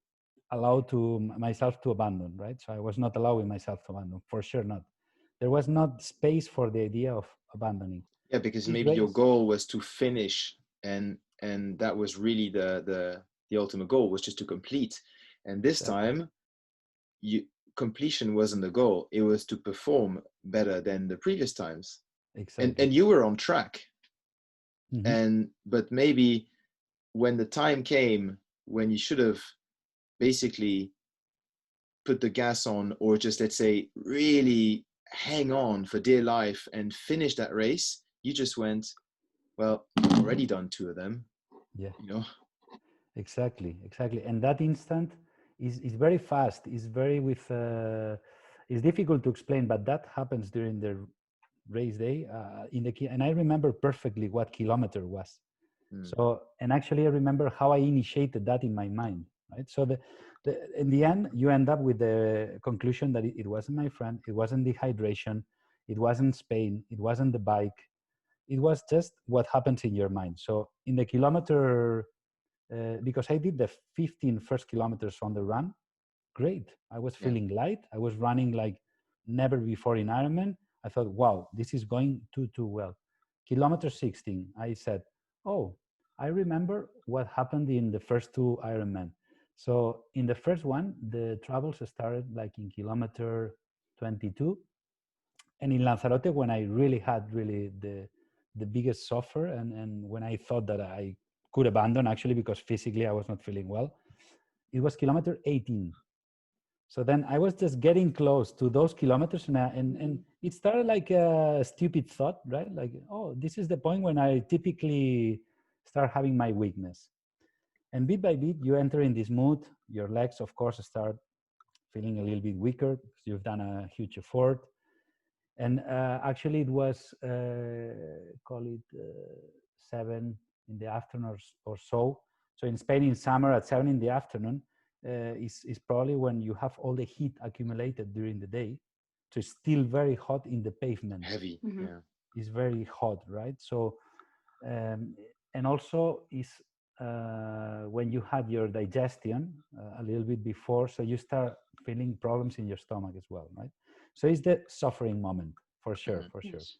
allow to myself to abandon, right? So I was not allowing myself to abandon, for sure not. There was not space for the idea of abandoning. Yeah, because This maybe your race, goal was to finish, and that was really the ultimate goal was just to complete. And this exactly, time, you completion wasn't the goal; it was to perform better than the previous times. And exactly. you were on track. Hmm. And but maybe when the time came when you should have basically put the gas on, or just let's say really hang on for dear life and finish that race, you just went, well, I've already done two of them, Yeah. you know. Exactly. And that instant is very fast. Is very with. It's difficult to explain, but that happens during the race day in and I remember perfectly what kilometer was. Mm. So, and actually, I remember how I initiated that in my mind. Right. So in the end, you end up with the conclusion that it wasn't my friend, it wasn't dehydration, it wasn't Spain, it wasn't the bike, it was just what happens in your mind. So in the kilometer, because I did the 15 first kilometers on the run, great. I was Yeah. feeling light. I was running like never before in Ironman. I thought, wow, this is going too well. Kilometer 16, I said, oh, I remember what happened in the first 2 Ironman. So in the first one, the travels started like in kilometer 22, and in Lanzarote, when I really had really the biggest suffer, and when I thought that I could abandon actually because physically I was not feeling well, it was kilometer 18. So then I was just getting close to those kilometers, and it started like a stupid thought, right? Like, oh, this is the point when I typically start having my weakness. And bit by bit, you enter in this mood. Your legs, of course, start feeling a little bit weaker because you've done a huge effort. And actually, it was call it 7 in the afternoon or so. So in Spain, in summer at 7 in the afternoon is probably when you have all the heat accumulated during the day. So it's still very hot in the pavement. Heavy. Mm-hmm. Yeah. It's very hot, right? So um, and also is when you had your digestion a little bit before, so you start feeling problems in your stomach as well, right? So it's the suffering moment for sure, for sure. Yes.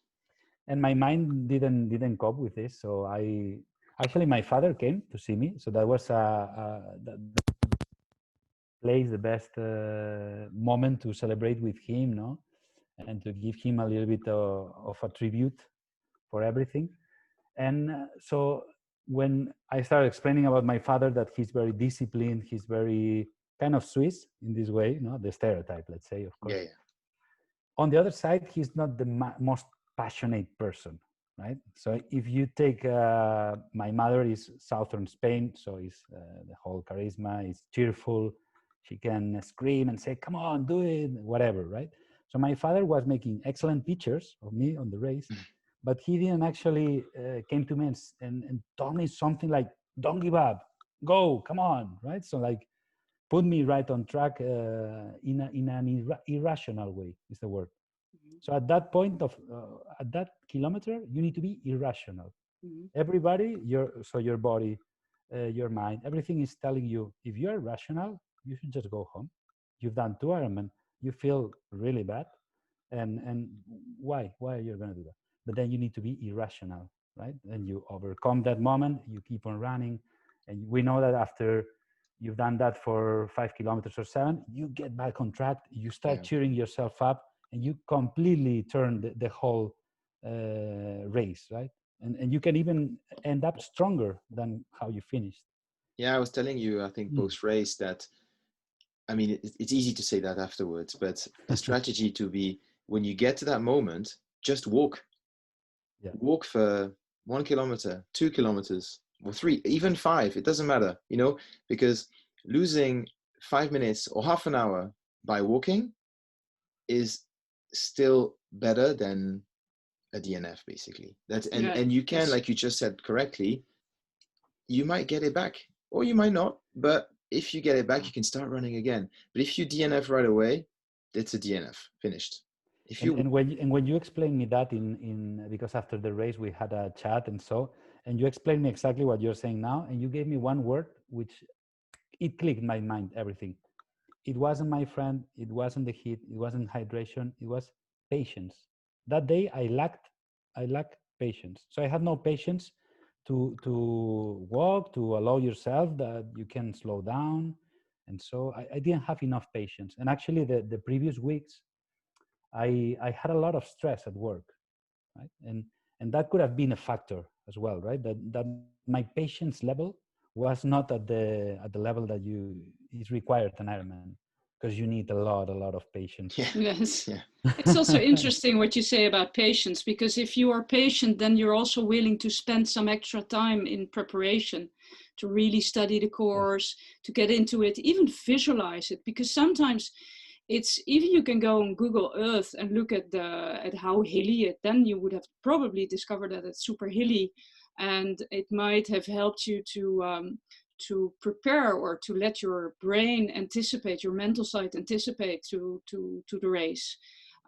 And my mind didn't cope with this, so I actually my father came to see me, so that was the place, the best moment to celebrate with him, no, and to give him a little bit of a tribute for everything. And so when I started explaining about my father, that he's very disciplined, he's very kind of Swiss in this way, no, the stereotype, let's say, of Yeah. course. Yeah. On the other side, he's not the most passionate person, right? So if you take my mother is southern Spain, so is the whole charisma is cheerful. She can scream and say, "Come on, do it," whatever, right? So my father was making excellent pictures of me on the race, but he didn't actually came to me and told me something like, "Don't give up, go, come on," right? So like put me right on track in an irrational way is the word. Mm-hmm. So at that point of at that kilometer, you need to be irrational. Mm-hmm. Everybody, your body, your mind, everything is telling you if you are rational, you should just go home. You've done 2 Ironman, you feel really bad, and why are you going to do that? But then you need to be irrational, right? And you overcome that moment. You keep on running, and we know that after you've done that for 5 kilometers or 7, you get back on track. You start Yeah. cheering yourself up, and you completely turn the whole race, right? And you can even end up stronger than how you finished. Yeah, I was telling you, I think Mm. post race that, I mean, it's easy to say that afterwards, but a strategy to be when you get to that moment, just walk. Yeah. Walk for 1 kilometer, 2 kilometers, or three, even five. It doesn't matter, because losing 5 minutes or half an hour by walking is still better than a DNF, basically. That's Yeah. and you can, Yes. like you just said correctly, you might get it back or you might not, but if you get it back, you can start running again. But if you DNF right away, it's a DNF, finished. If And you when you explained me that in because after the race we had a chat and so, and you explained me exactly what you're saying now, and you gave me one word which it clicked in my mind everything. It wasn't, my friend, it wasn't the heat, it wasn't hydration, it was patience. That day I lacked patience. So I had no patience to walk, to allow yourself that you can slow down. And so I didn't have enough patience. And actually the previous weeks I had a lot of stress at work, right? And that could have been a factor as well, right? That my patience level was not at the level that you is required an Ironman, because you need a lot of patience. yeah, Yes. yeah, It's also interesting what you say about patience, because if you are patient, then you're also willing to spend some extra time in preparation to really study the Yeah. course, to get into it, even visualize it. Because sometimes it's even you can go on Google Earth and look at how hilly it, then you would have probably discovered that it's super hilly, and it might have helped you to prepare or to let your brain anticipate, your mental side anticipate to the race.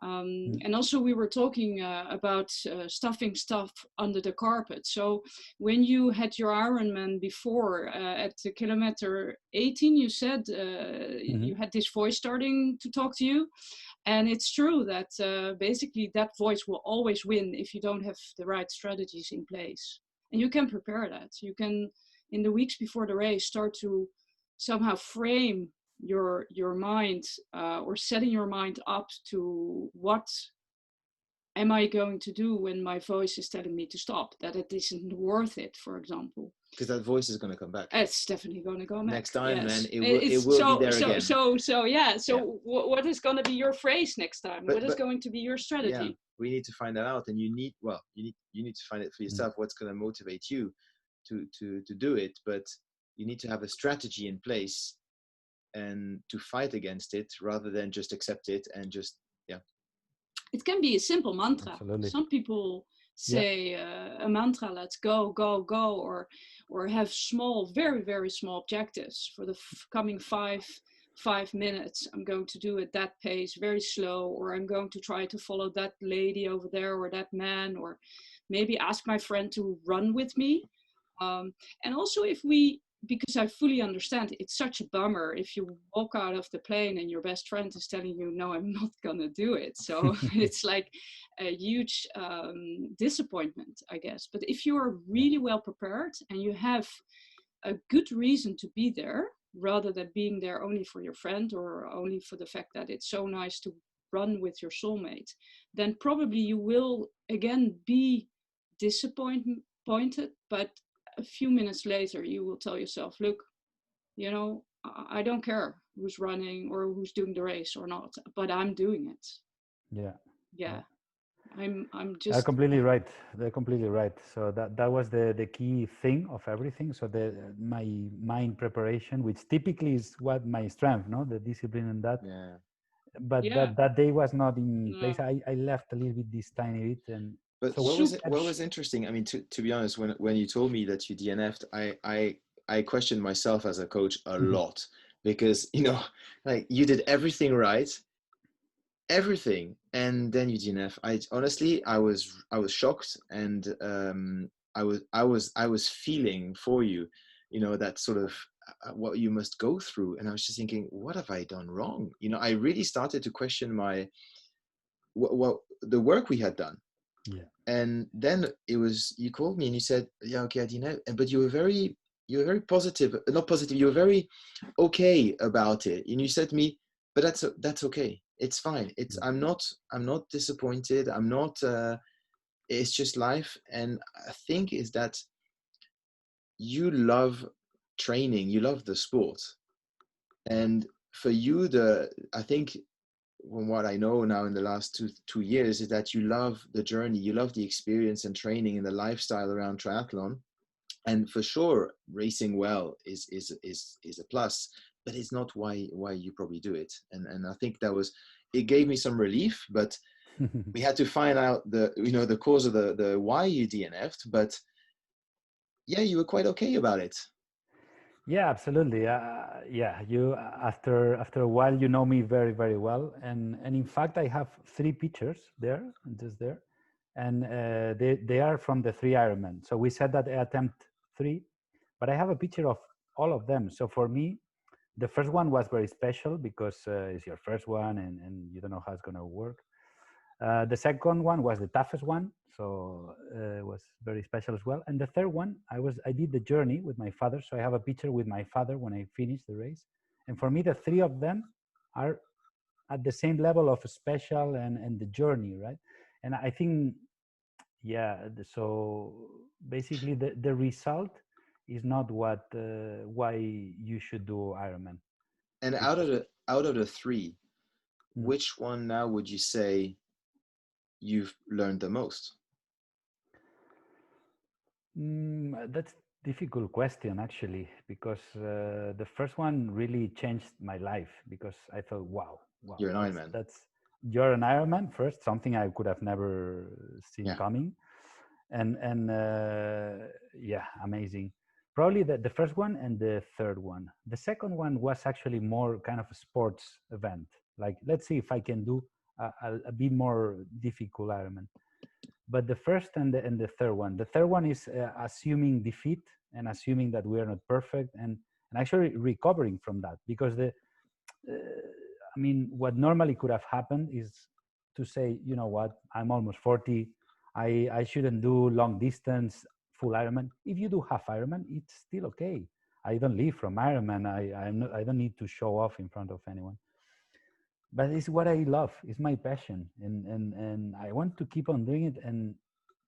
Mm. And also we were talking about stuffing stuff under the carpet. So when you had your Ironman before at the kilometer 18, you said you Mhm. had this voice starting to talk to you. And it's true that basically that voice will always win if you don't have the right strategies in place. And you can prepare that. You can, in the weeks before the race, start to somehow frame your mind, or setting your mind up to what am I going to do when my voice is telling me to stop, that it isn't worth it, for example. Because that voice is going to come back. It's definitely going to go back. Next time, yes. man, it It's will be there again. yeah. So Yeah. what is going to be your phrase next time? What is But going to be your strategy? yeah, we need to find that out, and you need to find it for yourself. What's going to motivate you to do it? But you need to have a strategy in place and to fight against it rather than just accept it and just It can be a simple mantra. Absolutely. Some people say a mantra, let's go, go, go, or have small, very, very small objectives for the coming five minutes. I'm going to do it that pace, very slow, or I'm going to try to follow that lady over there or that man, or maybe ask my friend to run with me. And also because I fully understand, it's such a bummer if you walk out of the plane and your best friend is telling you, no, I'm not gonna do it. So it's like a huge disappointment, I guess. But if you are really well prepared and you have a good reason to be there, rather than being there only for your friend or only for the fact that it's so nice to run with your soulmate, then probably you will again be disappointed, but a few minutes later you will tell yourself, look, I don't care who's running or who's doing the race or not, but I'm doing it. Yeah. I'm just They're completely right. They're completely right. So that was the key thing of everything. So my mind preparation, which typically is what my strength, no, the discipline and that. yeah. But that day was not in place. I left a little bit this tiny bit, and but so what was interesting, I mean, to be honest, when you told me that you DNF'd, I questioned myself as a coach a lot, because like you did everything right, everything, and then you DNF. I was shocked, and I was feeling for you, that sort of what you must go through, and I was just thinking, what have I done wrong? I really started to question what the work we had done. Yeah. And then you called me and you said, yeah, okay, I DNF, but you were very positive, not positive, you were very okay about it, and you said to me, but that's okay, it's fine, I'm not disappointed, I'm not it's just life. And I think is that you love training, you love the sport, and for you, I think from what I know now in the last two years, is that you love the journey, you love the experience and training and the lifestyle around triathlon. And for sure, racing well is a plus, but it's not why you probably do it. And I think it gave me some relief, but we had to find out the cause of the why you DNF'd. But yeah, you were quite okay about it. Yeah, absolutely. You after a while, you know me very, very well, and in fact, I have 3 pictures there, just there, and they are from the 3 Ironman. So we said that I attempt 3, but I have a picture of all of them. So for me, the first one was very special because it's your first one, and you don't know how it's going to work. The second one was the toughest one, so it was very special as well. And the third one, I did the journey with my father, so I have a picture with my father when I finished the race. And for me, the 3 of them are at the same level of special and the journey, right? And I think, so basically the result is not why you should do Ironman. And out of the 3, which one now would you say you've learned the most? That's difficult question actually, because the first one really changed my life, because I thought, wow, You're an Ironman. You're an Ironman first, something I could have never seen coming, and amazing. Probably the first one and the third one. The second one was actually more kind of a sports event. Like, let's see if I can do a bit more difficult Ironman. But the first and the third one. The third one is assuming defeat and assuming that we are not perfect, and actually recovering from that, because what normally could have happened is to say, you know what, I'm almost 40. I shouldn't do long distance full Ironman. If you do half Ironman, it's still okay. I don't live from Ironman. I don't need to show off in front of anyone. But it's what I love. It's my passion, and I want to keep on doing it. And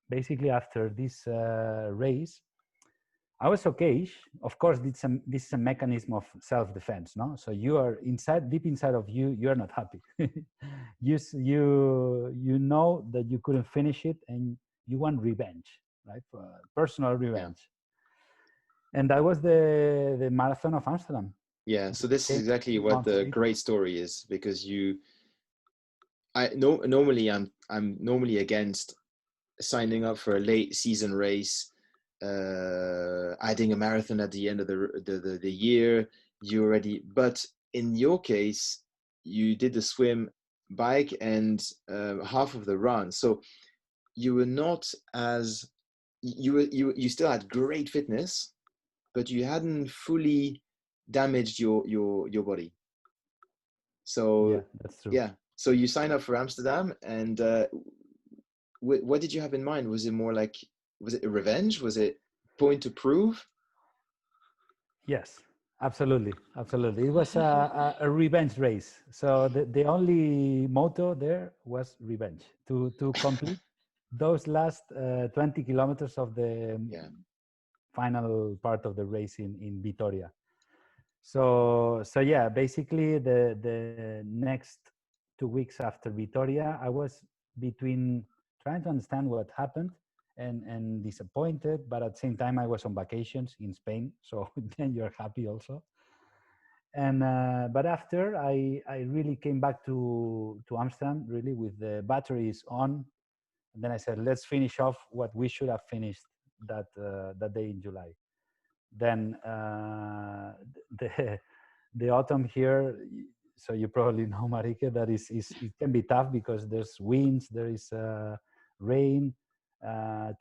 basically, after this race, I was okay. Of course, this is a mechanism of self-defense, no? So you are inside, deep inside of you, you are not happy. You know that you couldn't finish it, and you want revenge, right? Personal Yeah. revenge. And that was the marathon of Amsterdam. Yeah. So this is Came exactly 2 what months the later. great story is, because you, I no normally I'm normally against signing up for a late season race, adding a marathon at the end of the year. You already, but in your case, you did the swim, bike, and half of the run. So you were not as you still had great fitness, but you hadn't fully damaged your body. So Yeah, that's true. yeah, so you sign up for Amsterdam, and what did you have in mind? Was it more like, was it a revenge? Was it point to prove? Yes, absolutely, absolutely. It was a revenge race. So the only motto there was revenge to complete those last 20 kilometers of the Yeah, final part of the race in Vitoria. So yeah, basically the next 2 weeks after Vitoria, I was between trying to understand what happened and disappointed, but at the same time I was on vacations in Spain, so then you're happy also. And but after I really came back to Amsterdam really with the batteries on, and then I said let's finish off what we should have finished that day in July. Then the the autumn here, so you probably know, Marike, that is it can be tough because there's winds, there is rain.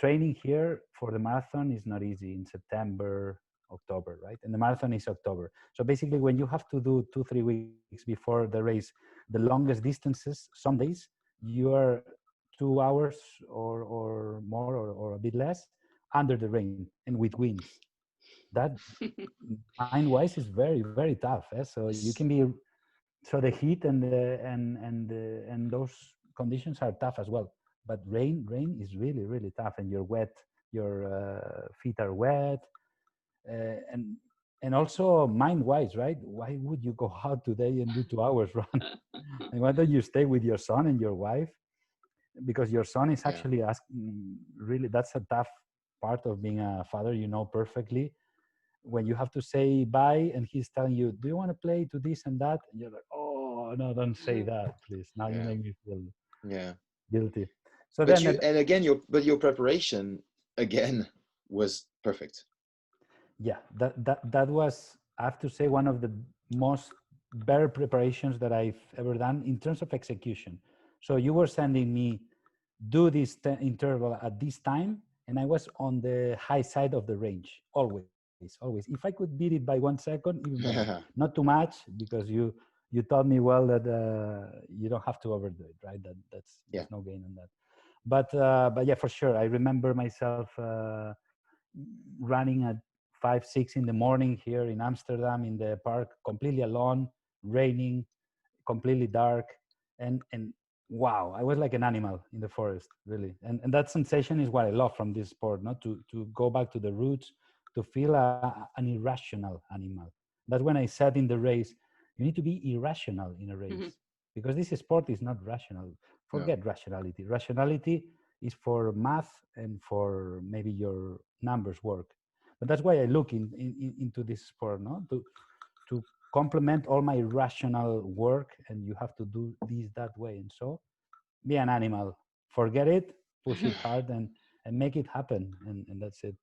Training here for the marathon is not easy in September, October, right? And the marathon is October. So basically, when you have to do 2-3 weeks before the race, the longest distances, some days you are 2 hours or more or a bit less under the rain and with winds. That mind wise is very very tough, eh? So you can be, so the heat and those conditions are tough as well, but rain is really really tough, and you're wet, your feet are wet, uh, and and also mind wise, right? Why would you go out today and do 2 hours run? And why don't you stay with your son and your wife, because your son is yeah, actually asking, really that's a tough part of being a father, you know perfectly, when you have to say bye and he's telling you, do you want to play to this and that, and you're like, oh no, don't say that please, now you yeah, make me feel yeah. guilty. So But then you, and again, your preparation again was perfect. yeah, that was, I have to say, one of the most better preparations that I've ever done in terms of execution. So you were sending me, do this interval at this time, and I was on the high side of the range, always. If I could beat it by 1 second, even better. Yeah, Not too much, because you taught me well that you don't have to overdo it, right? There's yeah, no gain on that. But yeah, for sure, I remember myself running at 5-6 in the morning here in Amsterdam in the park, completely alone, raining, completely dark, and wow, I was like an animal in the forest, really. And that sensation is what I love from this sport, not to go back to the roots, to feel an irrational animal. That's when I said in the race, you need to be irrational in a race, because this sport is not rational. no, Forget rationality. Rationality is for math and for maybe your numbers work. But that's why I look into this sport, no, to complement all my rational work, and you have to do this that way. And so be an animal, forget it, push it hard, and make it happen, and that's it.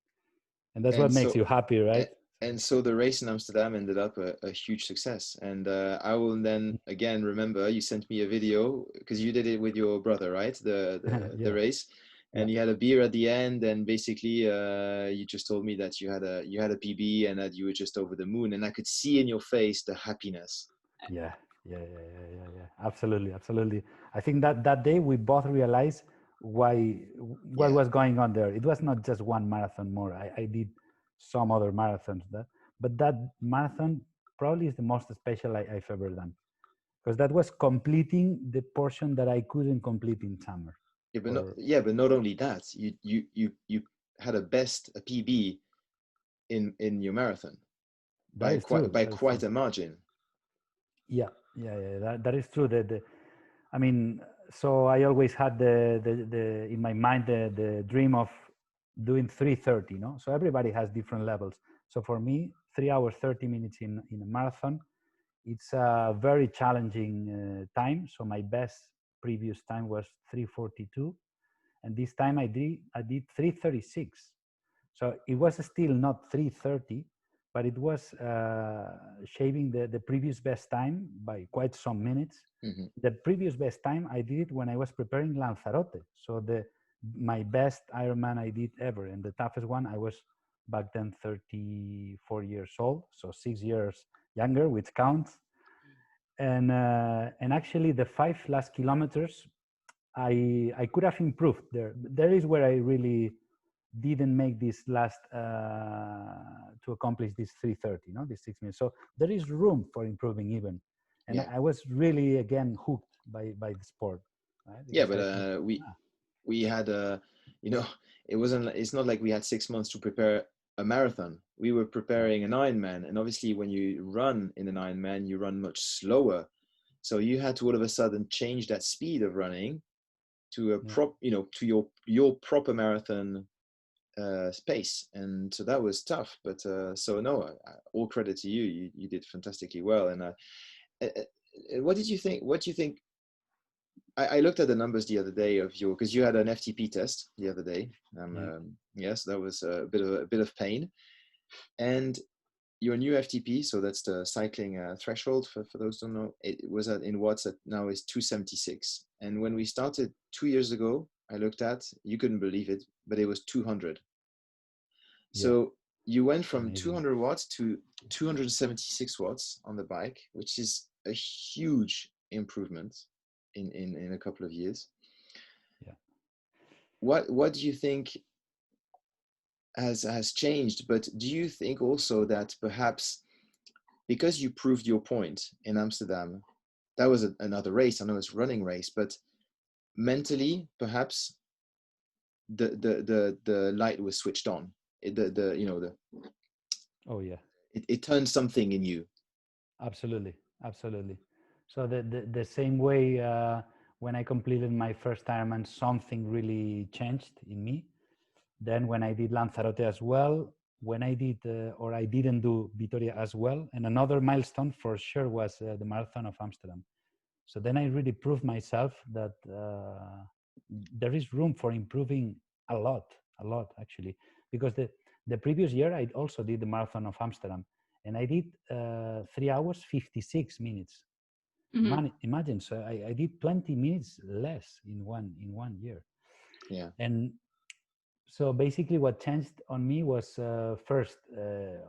And that's what and makes so you happy, right? So and so the race in Amsterdam ended up a huge success. And I will then again remember you sent me a video, because you did it with your brother, right? The yeah, race, yeah. and you had a beer at the end, and basically you just told me that you had a PB and that you were just over the moon, and I could see in your face the happiness. Yeah. Absolutely, absolutely. I think that day we both realized what Yeah, was going on there. It was not just one marathon more. I did some other marathons, that, but that marathon probably is the most special I've ever done, because that was completing the portion that I couldn't complete in summer. Or but not only that, you had a PB in your marathon that is true. by That is true. quite a margin. Yeah. That is true. I mean, so I always had the in my mind the dream of doing 3:30. No, so everybody has different levels. So for me, 3 hours 30 minutes in a marathon, it's a very challenging time. So my best previous time was 3:42, and this time I did 3:36. So it was still not 3:30, but it was shaving the previous best time by quite some minutes. Mm-hmm. The previous best time I did it when I was preparing Lanzarote. So my best Ironman I did ever, and the toughest one, I was back then 34 years old, so 6 years younger, which counts. And actually the 5 last kilometers, I could have improved there. There is where I really didn't make this last to accomplish this 3:30, no, this 6 minutes. So there is room for improving even, and Yeah, I was really again hooked by the sport, right? yeah, Because but I thought, we had you know, it's not like we had 6 months to prepare a marathon. We were no, preparing an Ironman, and obviously when you run in an Ironman, you run much slower. So you had to all of a sudden change that speed of running to a yeah, to your proper marathon space, and so that was tough. But so no, all credit to you. You did fantastically well. And what did you think? What do you think? I looked at the numbers the other day of your, because you had an FTP test the other day. yeah, Yes, that was a bit of pain, and your new FTP, so that's the cycling threshold for those who don't know. It was in watts that now is 276. And when we started 2 years ago, I looked at, you couldn't believe it, but it was 200. yeah. So you went It's from amazing. 200 watts to 276 watts on the bike, which is a huge improvement in a couple of years. Yeah. What do you think has changed? But do you think also that perhaps because you proved your point in Amsterdam, that was another race. I know it's a running race, but mentally, perhaps the light was switched on. The you know Oh yeah. it turned something in you. Absolutely, absolutely. So the same way when I completed my first Ironman, something really changed in me. Then when I did Lanzarote as well, when I did or I didn't do Vitoria as well, and another milestone for sure was the Marathon of Amsterdam. So then I really proved myself that there is room for improving a lot actually, because the previous year I also did the Marathon of Amsterdam, and I did 3 hours 56 minutes. Mm-hmm. Imagine, so I did 20 minutes less in 1 year. Yeah. And so basically what changed on me was first,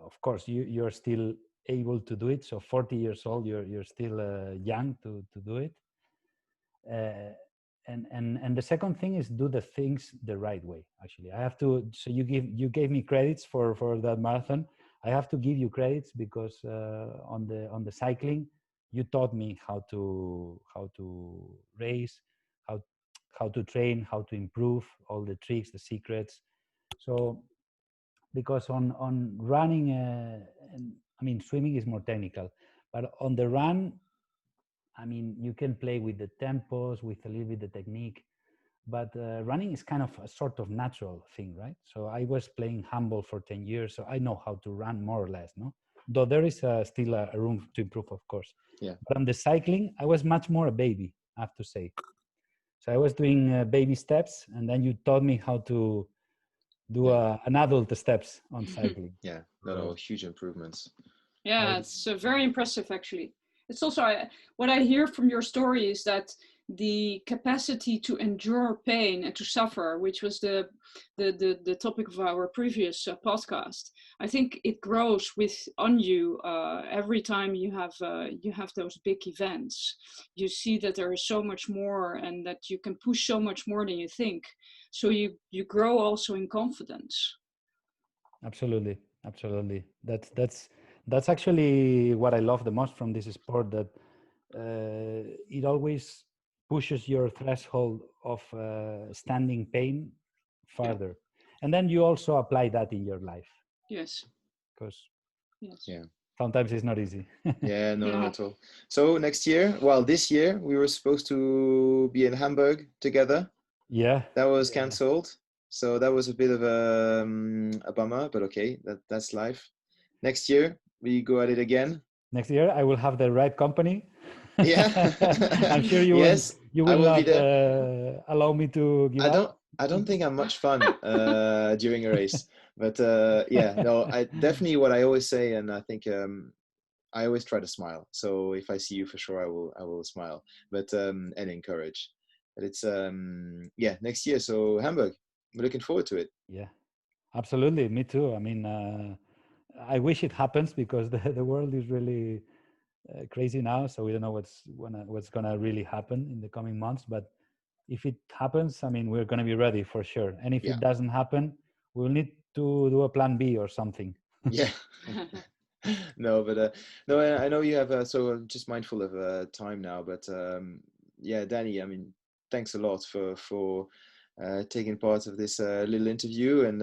of course, you're still able to do it. So 40 years old, you're still young to do it. Uh, and the second thing is do the things the right way. Actually, I have to. So you gave me credits for that marathon. I have to give you credits because on the cycling, you taught me how to race, how how to train, how to improve, all the tricks, the secrets. So because on running, and, I mean swimming is more technical, but on the run, I mean, you can play with the tempos, with a little bit the technique, but running is kind of a sort of natural thing, right? So I was playing handball for 10 years, so I know how to run more or less, no? Though there is still a room to improve, of course. Yeah. But on the cycling, I was much more a baby, I have to say. So I was doing baby steps, and then you taught me how to do Yeah. an adult steps on cycling. Yeah. No, So huge improvements. Yeah, I, it's very impressive actually. It's also what I hear from your story is that the capacity to endure pain and to suffer, which was the topic of our previous podcast. I think it grows on you every time you have those big events. You see that there is so much more, and that you can push so much more than you think. So you grow also in confidence. absolutely, absolutely. That's That's actually what I love the most from this sport, that it always pushes your threshold of standing pain Yeah. farther. And then you also apply that in your life, Yes. because Yes. Yeah. sometimes it's not easy. Yeah, no, not No. at all. So next year, well, this year we were supposed to be in Hamburg together. Yeah. That was Yeah. cancelled. So that was a bit of a bummer, but okay, that's life. Next year we go at it again. Next year I will have the right company. Yeah. I'm sure Yes, you I will will be not there. allow me to give up. I don't think I'm much fun during a race, but yeah, no, I definitely what I always say, and I think I always try to smile. So if I see you, for sure, I will smile, but and encourage. But it's yeah, next year. So Hamburg, we're looking forward to it. Yeah, absolutely. Me too. I mean, I wish it happens, because the world is really crazy now. So we don't know what's gonna really happen in the coming months. But if it happens, I mean, we're gonna be ready for sure. And if Yeah, it doesn't happen, we'll need to do a plan B or something. yeah. No, but no, I know you have. So I'm just mindful of time now, but yeah, Danny. I mean, thanks a lot for taking part of this little interview, and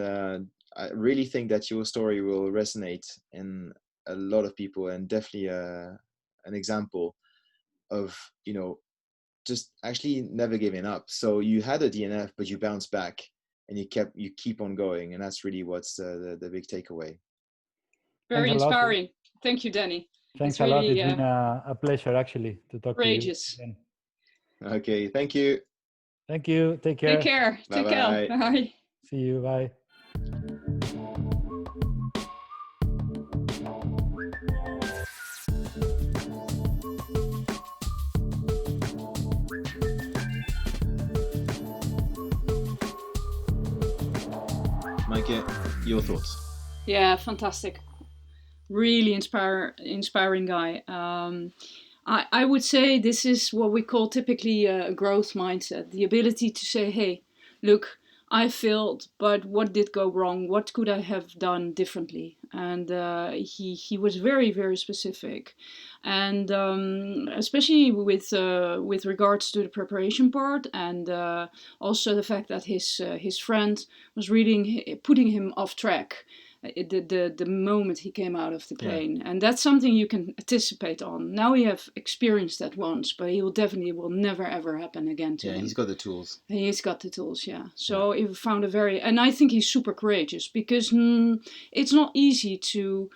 I really think that your story will resonate in a lot of people, and definitely an example of just actually never giving up. So you had a DNF, but you bounced back, and you keep on going, and that's really what's the big takeaway. Thanks Very a lot. inspiring. Thank you, Danny. It's Thanks a lot. really It's been a pleasure actually to talk to you courageous. again. Okay, thank you. Thank you. Take Take care. care. Bye Take care. bye. Bye. See you. Bye. Maayke, your thoughts? Yeah, fantastic. Really inspiring guy. I would say this is what we call typically a growth mindset, the ability to say, hey, look, I failed, but what did go wrong? What could I have done differently? And he was very, very specific. And especially with regards to the preparation part, and also the fact that his friend was putting him off track the moment he came out of the Yeah, plane, and that's something you can anticipate on. Now we have experienced that once, but he will never ever happen again to yeah, he's him. got the tools. And he's got the tools, yeah. Yeah. So he found a very, and I think he's super courageous, because it's not easy to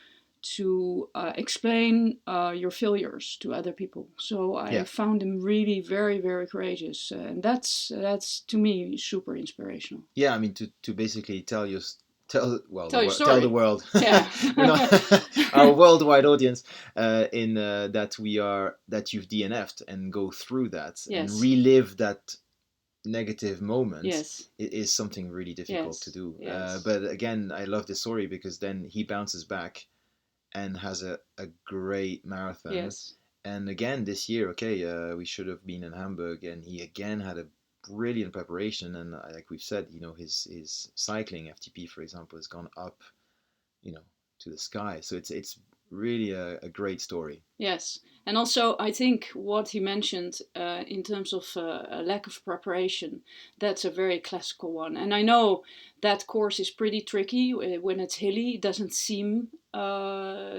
explain your failures to other people. So I Yeah, found him really very, very courageous, and that's to me super inspirational. yeah. I mean, to basically tell well Tell your tell the story. world, Yeah. you know, our worldwide audience, in that you've DNF'd and go through that and Yes. relive that negative moment. Yes. It is something really difficult to Yes. do. Yes. But again, I love this story because then he bounces back and has a great marathon. Yes. And again, this year, okay, we should have been in Hamburg, and he again had a brilliant preparation. And like we've said, his cycling FTP, for example, has gone up, you know, to the sky. So it's really a great story. Yes, and also I think what he mentioned in terms of a lack of preparation, that's a very classical one. And I know that course is pretty tricky when it's hilly. It doesn't seem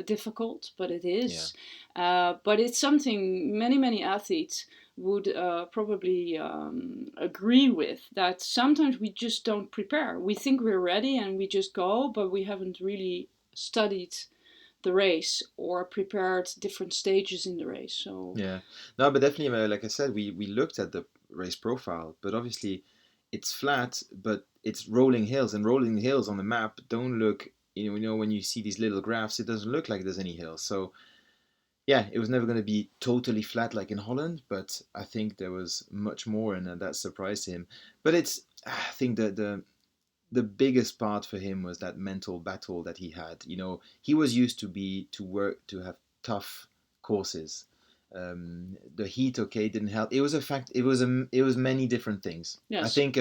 difficult, but it Yeah, is. But it's something many athletes would probably agree with, that sometimes we just don't prepare. We think we're ready and we just go, but we haven't really studied the race or prepared different stages in the race. So yeah. No, but definitely, like I said, we looked at the race profile, but obviously, it's flat, but it's rolling hills, and rolling hills on the map don't look. When you see these little graphs, it doesn't look like there's any hills. So yeah, it was never going to be totally flat like in Holland, but I think there was much more, and that surprised him. But I think that the biggest part for him was that mental battle that he had. He was used to have tough courses. The heat, okay, didn't help. It was a fact. It was many different things. I yes, think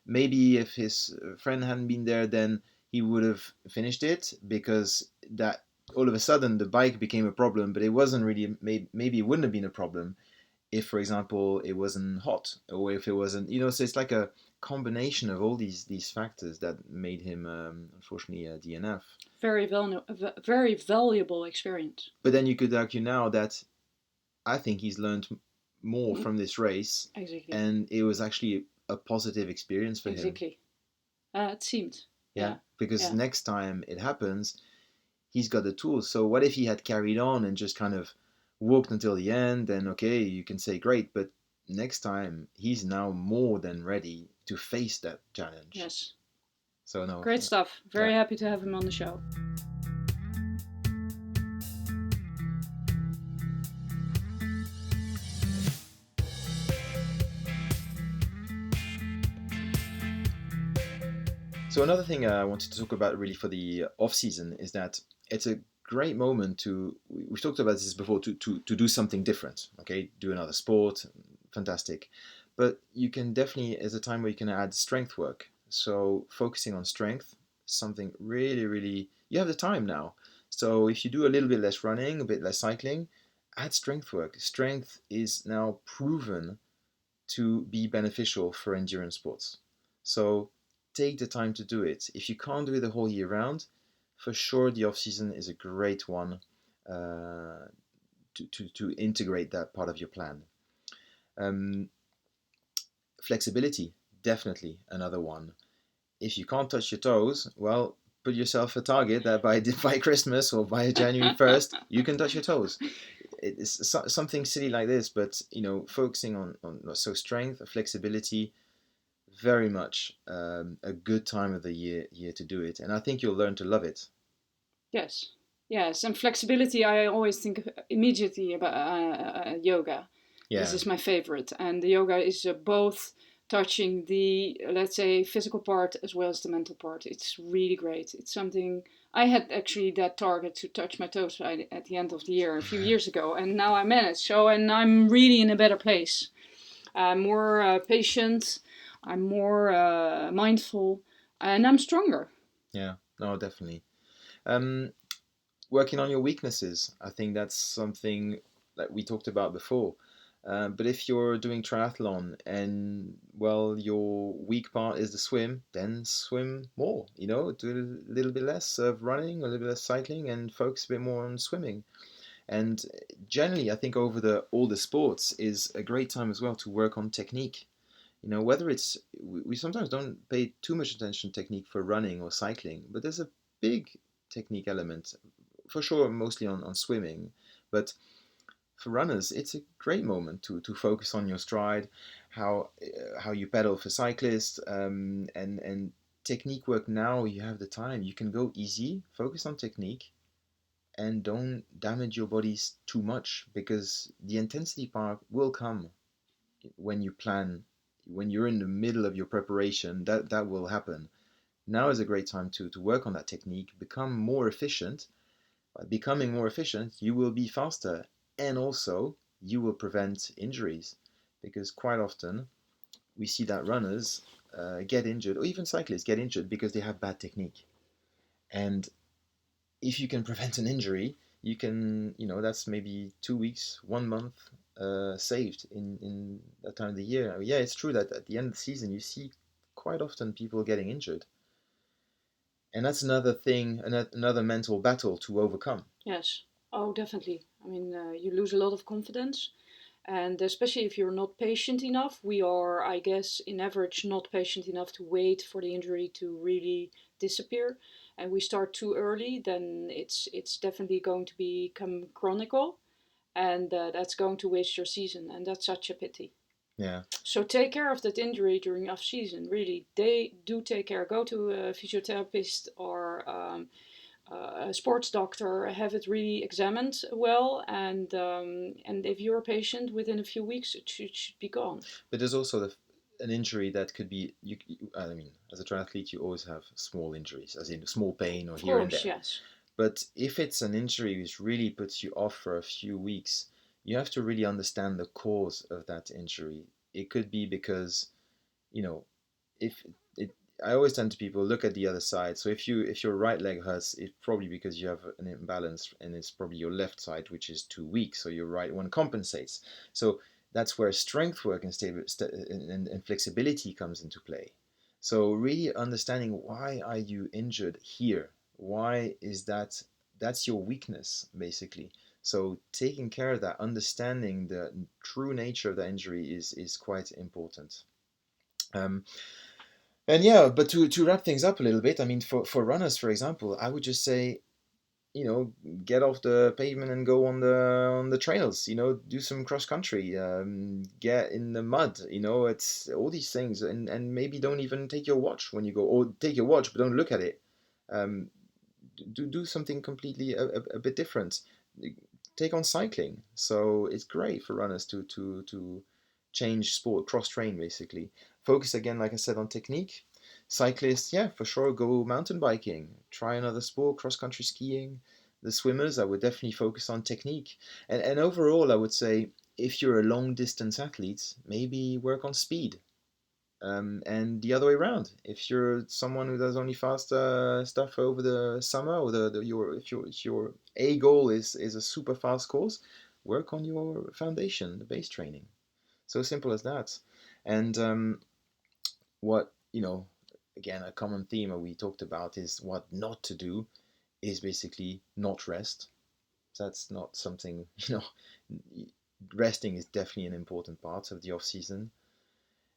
maybe if his friend hadn't been there, then he would have finished it, because that all of a sudden the bike became a problem, but it wasn't really, maybe it wouldn't have been a problem if, for example, it wasn't hot, or if it wasn't, so it's like a combination of all these factors that made him, unfortunately, a DNF. Very valuable experience. But then you could argue now that I think he's learned more from this race, exactly, and it was actually a positive experience for him. Exactly. It seemed. Yeah, because Yeah. next time it happens, he's got the tools. So what if he had carried on and just kind of walked until the end? Then okay, you can say great, but next time he's now more than ready to face that challenge. Yes. So no. Great stuff. Very happy to have him on the show. So another thing I wanted to talk about really for the off season is that it's a great moment to, we've talked about this before, to do something different. Okay, do another sport, fantastic. But you can definitely, as a time where you can add strength work. So focusing on strength, something really, really, you have the time now. So if you do a little bit less running, a bit less cycling, add strength work. Strength is now proven to be beneficial for endurance sports. So take the time to do it. If you can't do it the whole year round, for sure the off season is a great one to integrate that part of your plan. Flexibility, definitely another one. If you can't touch your toes, well, put yourself a target that by Christmas or by January 1st, you can touch your toes. It's something silly like this, but focusing on so strength, flexibility, very much a good time of the year to do it, and I think you'll learn to love it. Yes, and flexibility. I always think immediately about yoga. Yeah. This is my favorite, and the yoga is both touching the, let's say, physical part as well as the mental part. It's really great. It's something I had actually that target to touch my toes at the end of the year a few years ago, and now I managed. So, and I'm really in a better place. I'm more patient. I'm more mindful, and I'm stronger. Yeah, no, definitely. Working on your weaknesses, I think that's something that we talked about before. But if you're doing triathlon and, well, your weak part is the swim, then swim more, do a little bit less of running, a little bit less cycling, and focus a bit more on swimming. And generally, I think all the sports is a great time as well to work on technique. Whether it's, we sometimes don't pay too much attention to technique for running or cycling, but there's a big technique element, for sure, mostly on swimming. But for runners, it's a great moment to focus on your stride, how you pedal for cyclists, and technique work. Now you have the time, you can go easy, focus on technique, and don't damage your bodies too much, because the intensity part will come when you plan, when you're in the middle of your preparation. That will happen. Now is a great time to work on that technique, become more efficient. By becoming more efficient, you will be faster, and also you will prevent injuries, because quite often we see that runners get injured, or even cyclists get injured because they have bad technique. And if you can prevent an injury, you can, that's maybe 2 weeks, 1 month saved in that time of the year. I mean, yeah, it's true that at the end of the season, you see quite often people getting injured. And that's another thing, another mental battle to overcome. Yes. Oh, definitely. I mean, you lose a lot of confidence. And especially if you're not patient enough, we are, I guess, in average, not patient enough to wait for the injury to really disappear. And we start too early, then it's definitely going to become chronical, and that's going to waste your season, and that's such a pity. Yeah. So take care of that injury during off season. Really, they do take care. Go to a physiotherapist or a sports doctor, have it really examined well, and if you're a patient, within a few weeks it should be gone. But there's also an injury that could be, I mean, as a triathlete, you always have small injuries, as in small pain or Of here course, and there. yes. But if it's an injury which really puts you off for a few weeks, you have to really understand the cause of that injury. It could be because, if it, I always tend to people look at the other side. So if your right leg hurts, it's probably because you have an imbalance, and it's probably your left side which is too weak. So your right one compensates. So that's where strength work and flexibility comes into play. So really understanding, why are you injured here? Why is that's your weakness basically. So taking care of that, understanding the true nature of the injury is quite important. Um, and yeah, but to wrap things up a little bit, I mean, for runners, for example, I would just say, get off the pavement and go on the trails. Do some cross country, get in the mud. It's all these things, and maybe don't even take your watch when you go, or take your watch but don't look at it. Um, do something completely a bit different. Take on cycling. So it's great for runners to change sport, cross train basically. Focus again, like I said, on technique. Cyclists, yeah, for sure, go mountain biking. Try another sport, cross country skiing. The swimmers, I would definitely focus on technique. And overall, I would say, if you're a long distance athlete, maybe work on speed. And the other way around, if you're someone who does only fast stuff over the summer, or if your a goal is a super fast course, work on your foundation, the base training. So simple as that. And what again, a common theme that we talked about is what not to do is basically not rest. That's not something. Resting is definitely an important part of the off season.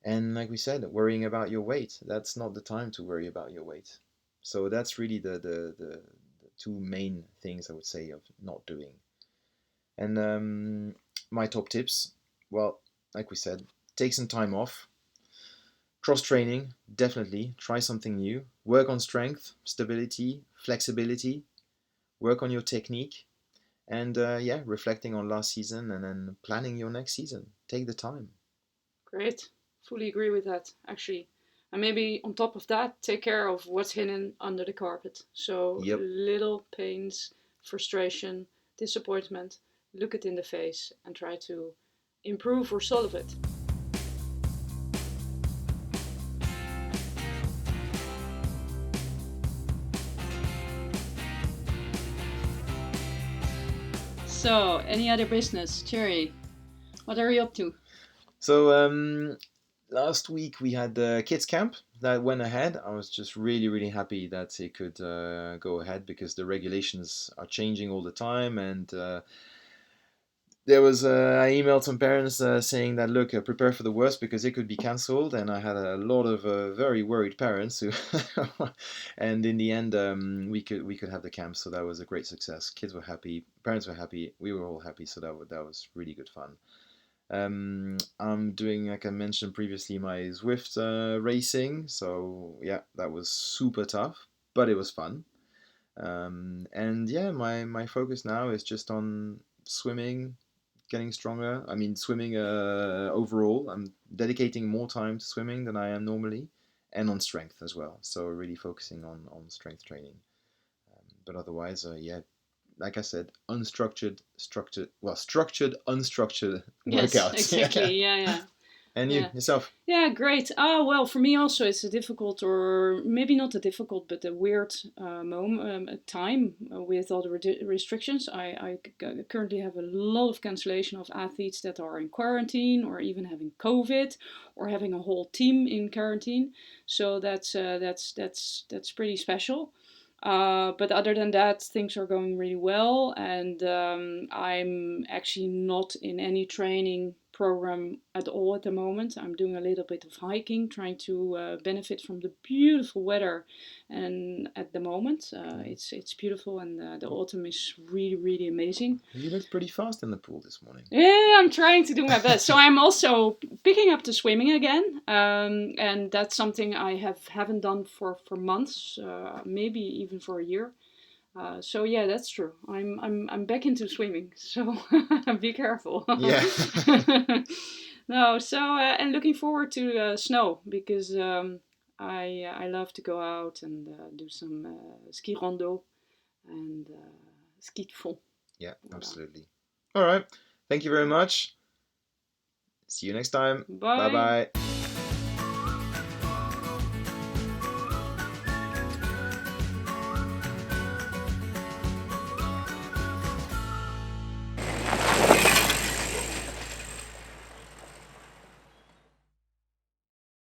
And like we said, worrying about your weight, that's not the time to worry about your weight. So that's really the two main things I would say of not doing. And my top tips, well, like we said, take some time off. Cross training, definitely. Try something new. Work on strength, stability, flexibility. Work on your technique. And yeah, reflecting on last season and then planning your next season. Take the time. Great. Fully agree with that, actually. And maybe on top of that, take care of what's hidden under the carpet. So Yep. little pains, frustration, disappointment, look it in the face and try to improve or solve it. So, any other business? Thierry, what are you up to? So last week we had the kids camp that went ahead. I was just really, really happy that it could go ahead, because the regulations are changing all the time. And there was I emailed some parents saying that, look, prepare for the worst because it could be cancelled. And I had a lot of very worried parents who, and in the end we could have the camp. So that was a great success. Kids were happy, parents were happy, we were all happy. So that was really good fun. I'm doing, like I mentioned previously, my Zwift racing. So yeah, that was super tough, but it was fun. And yeah, my focus now is just on swimming, getting stronger. I mean, swimming overall. I'm dedicating more time to swimming than I am normally, and on strength as well. So really focusing on strength training. But otherwise, yeah, like I said, structured, unstructured Yes, workouts. Yeah. exactly. Yeah, yeah. And you Yeah. yourself? Yeah, great. Well, for me also, it's a difficult, or maybe not a difficult, but a weird time with all the restrictions. I currently have a lot of cancellation of athletes that are in quarantine, or even having COVID, or having a whole team in quarantine. So that's pretty special. But other than that, things are going really well, and I'm actually not in any training program at all at the moment. I'm doing a little bit of hiking, trying to benefit from the beautiful weather, and at the moment, it's beautiful, and the autumn is really really amazing. You looked pretty fast in the pool this morning. Yeah, I'm trying to do my best. So I'm also picking up the swimming again, and that's something I haven't done for months, maybe even for a year. So yeah, that's true. I'm back into swimming. So be careful. Yeah. No, so and looking forward to snow, because I love to go out and do some ski rando and ski de fond. Yeah, Voilà. absolutely. All right. Thank you very much. See you next time. Bye Bye. bye.